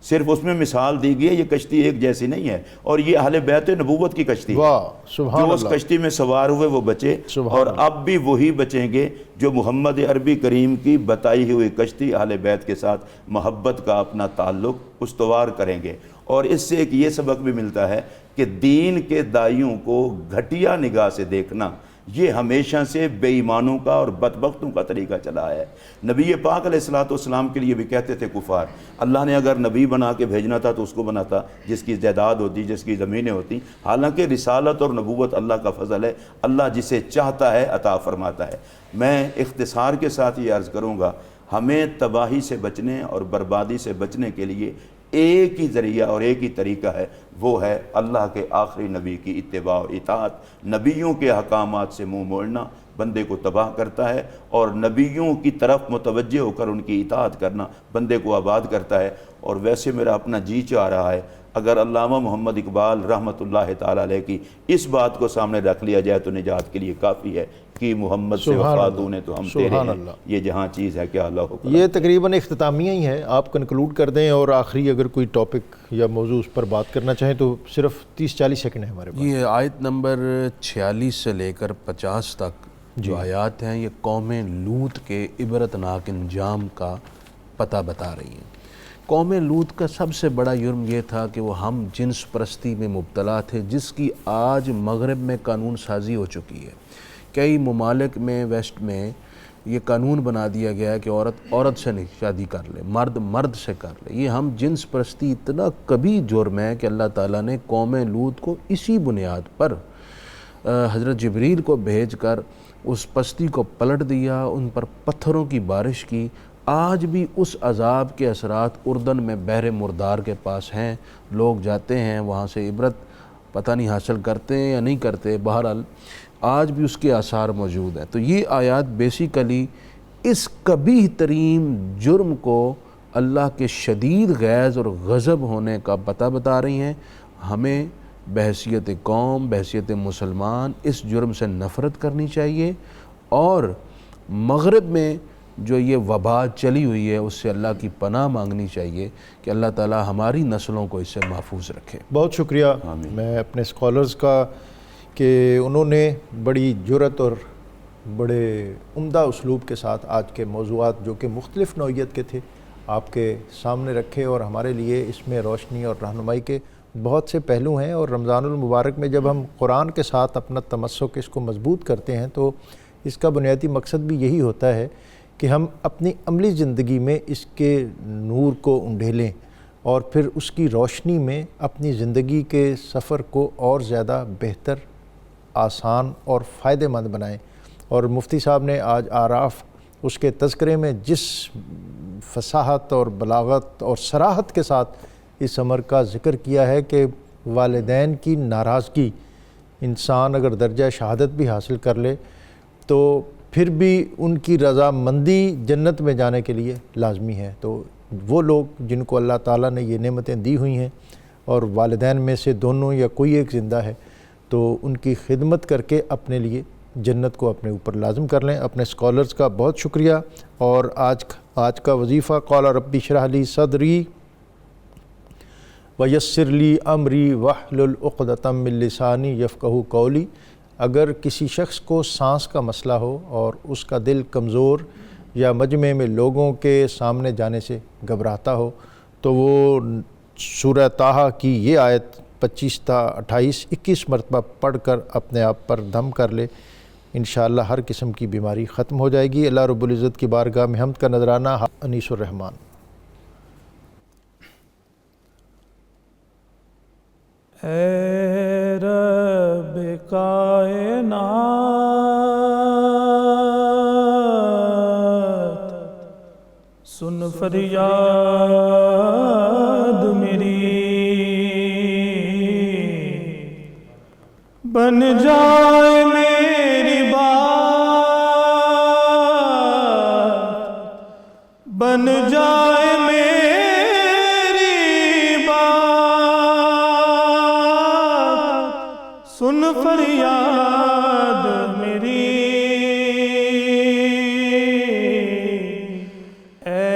S3: صرف اس میں مثال دی گئی ہے، یہ کشتی ایک جیسی نہیں ہے، اور یہ اہل بیت نبوت کی کشتی ہے۔
S1: واہ سبحان
S3: جو اس
S1: اللہ،
S3: کشتی میں سوار ہوئے وہ بچے،
S1: سبحان
S3: اور
S1: اللہ۔
S3: اب بھی وہی بچیں گے جو محمد عربی کریم کی بتائی ہوئی کشتی اہل بیت کے ساتھ محبت کا اپنا تعلق استوار کریں گے۔ اور اس سے ایک یہ سبق بھی ملتا ہے کہ دین کے دائیوں کو گھٹیا نگاہ سے دیکھنا یہ ہمیشہ سے بے ایمانوں کا اور بدبختوں کا طریقہ چلا ہے۔ نبی پاک علیہ الصلوۃ والسلام کے لیے بھی کہتے تھے کفار، اللہ نے اگر نبی بنا کے بھیجنا تھا تو اس کو بناتا جس کی جائیداد ہوتی، جس کی زمینیں ہوتی۔ حالانکہ رسالت اور نبوت اللہ کا فضل ہے، اللہ جسے چاہتا ہے عطا فرماتا ہے۔ میں اختصار کے ساتھ یہ عرض کروں گا، ہمیں تباہی سے بچنے اور بربادی سے بچنے کے لیے ایک ہی ذریعہ اور ایک ہی طریقہ ہے، وہ ہے اللہ کے آخری نبی کی اتباع اور اطاعت۔ نبیوں کے احکامات سے منہ موڑنا بندے کو تباہ کرتا ہے، اور نبیوں کی طرف متوجہ ہو کر ان کی اطاعت کرنا بندے کو آباد کرتا ہے۔ اور ویسے میرا اپنا جی چاہ رہا ہے اگر علامہ محمد اقبال رحمۃ اللہ تعالیٰ علیہ کی اس بات کو سامنے رکھ لیا جائے تو نجات کے لیے کافی ہے کہ محمد سے
S1: سبحان
S3: وفا
S1: اللہ،
S3: تو نے تو ہم تیرے
S1: سبحان
S3: ہیں،
S1: اللہ۔
S3: یہ جہاں چیز ہے کیا اللہ حکم۔
S1: یہ تقریباً اختتامیہ ہی ہے، آپ کنکلوڈ کر دیں، اور آخری اگر کوئی ٹاپک یا موضوع اس پر بات کرنا چاہیں تو صرف 30-40 سیکنڈ ہے ہمارے پاس۔
S2: یہ آیت نمبر 46 سے لے کر 50 تک جو آیات ہیں یہ قوم لوط کے عبرتناک انجام کا پتہ بتا رہی ہیں۔ قوم لوط کا سب سے بڑا جرم یہ تھا کہ وہ ہم جنس پرستی میں مبتلا تھے، جس کی آج مغرب میں قانون سازی ہو چکی ہے۔ کئی ممالک میں ویسٹ میں یہ قانون بنا دیا گیا ہے کہ عورت سے نہیں شادی کر لے، مرد سے کر لے۔ یہ ہم جنس پرستی اتنا کبھی جرم ہے کہ اللہ تعالیٰ نے قوم لوط کو اسی بنیاد پر حضرت جبریل کو بھیج کر اس پستی کو پلٹ دیا، ان پر پتھروں کی بارش کی۔ آج بھی اس عذاب کے اثرات اردن میں بحر مردار کے پاس ہیں، لوگ جاتے ہیں وہاں سے عبرت پتہ نہیں حاصل کرتے ہیں یا نہیں کرتے، بہرحال آج بھی اس کے آثار موجود ہیں۔ تو یہ آیات بیسیکلی اس قبیح ترین جرم کو اللہ کے شدید غیظ اور غضب ہونے کا پتہ بتا رہی ہیں۔ ہمیں بحیثیت قوم، بحیثیت مسلمان اس جرم سے نفرت کرنی چاہیے، اور مغرب میں جو یہ وبا چلی ہوئی ہے اس سے اللہ کی پناہ مانگنی چاہیے کہ اللہ تعالی ہماری نسلوں کو اس سے محفوظ رکھے۔
S1: بہت شکریہ میں اپنے اسکالرز کا کہ انہوں نے بڑی جرأت اور بڑے عمدہ اسلوب کے ساتھ آج کے موضوعات جو کہ مختلف نوعیت کے تھے آپ کے سامنے رکھے، اور ہمارے لیے اس میں روشنی اور رہنمائی کے بہت سے پہلو ہیں۔ اور رمضان المبارک میں جب ہم قرآن کے ساتھ اپنا تمسک اس کو مضبوط کرتے ہیں تو اس کا بنیادی مقصد بھی یہی ہوتا ہے کہ ہم اپنی عملی زندگی میں اس کے نور کو انڈھیلیں، اور پھر اس کی روشنی میں اپنی زندگی کے سفر کو اور زیادہ بہتر، آسان اور فائدہ مند بنائیں۔ اور مفتی صاحب نے آج آراف اس کے تذکرے میں جس فصاحت اور بلاغت اور صراحت کے ساتھ اس امر کا ذکر کیا ہے کہ والدین کی ناراضگی انسان اگر درجہ شہادت بھی حاصل کر لے تو پھر بھی ان کی رضامندی جنت میں جانے کے لیے لازمی ہے۔ تو وہ لوگ جن کو اللہ تعالیٰ نے یہ نعمتیں دی ہوئی ہیں اور والدین میں سے دونوں یا کوئی ایک زندہ ہے تو ان کی خدمت کر کے اپنے لیے جنت کو اپنے اوپر لازم کر لیں۔ اپنے اسکالرز کا بہت شکریہ۔ اور آج کا وظیفہ قال ربی اشرح لی صدری ویسر لی امری واحلل عقدۃ من لسانی یفقہوا قولی۔ اگر کسی شخص کو سانس کا مسئلہ ہو اور اس کا دل کمزور یا مجمع میں لوگوں کے سامنے جانے سے گھبراتا ہو تو وہ سورہ طٰہٰ کی یہ آیت 25 تا 28 21 مرتبہ پڑھ کر اپنے آپ پر دم کر لے، انشاءاللہ ہر قسم کی بیماری ختم ہو جائے گی۔ اللہ رب العزت کی بارگاہ میں حمد کا نذرانہ انیس الرحمن۔
S4: اے رب کائنات سن فریاد میری، بن جائے میری بات، بن جائے میری بات، سن فریاد میری، اے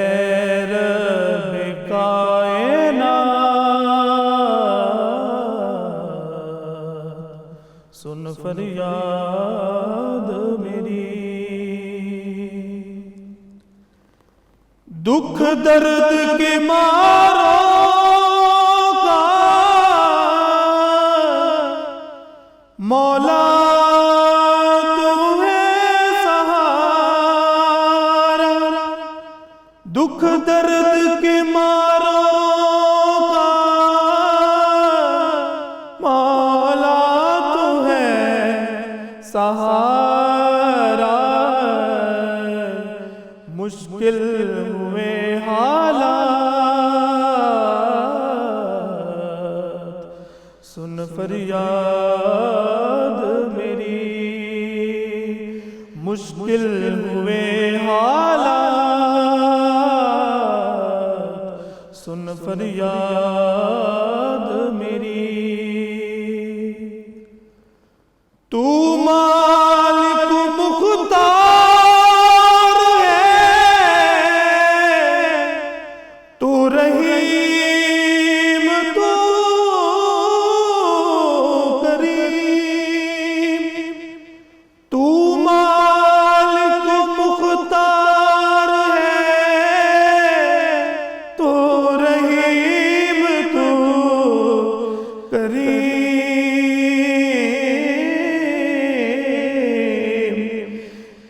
S4: رب کائنات، سن فریاد میری۔ دکھ درد کے ماروں کا مولا تو ہے سہارا، دکھ درد کے ماروں کا مولا تو ہے سہارا، مشکل ہوئے حالات، سن فریاد میری، مشکل ہوئے حالات، سن فریاد میری۔ تو مالک مختار ہے، تو رحیم تو کریم، تو مالک مختار ہے، تو رحیم تو کریم،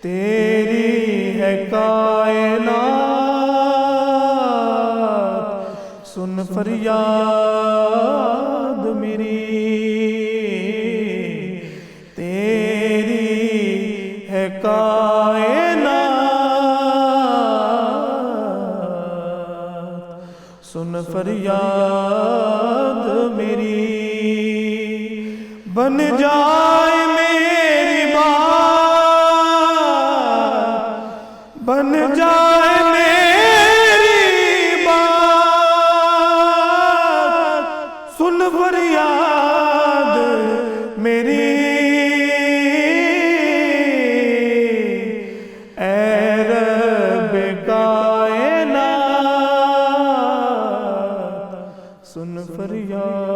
S4: تیری ہے کائنات، سن فریاد میری، تیری ہے کائنات، سن فریاد میری۔ بن جائے میری بات، بن جائے میری بات، سن فریاد میری، اے رب کائنات، سن فریاد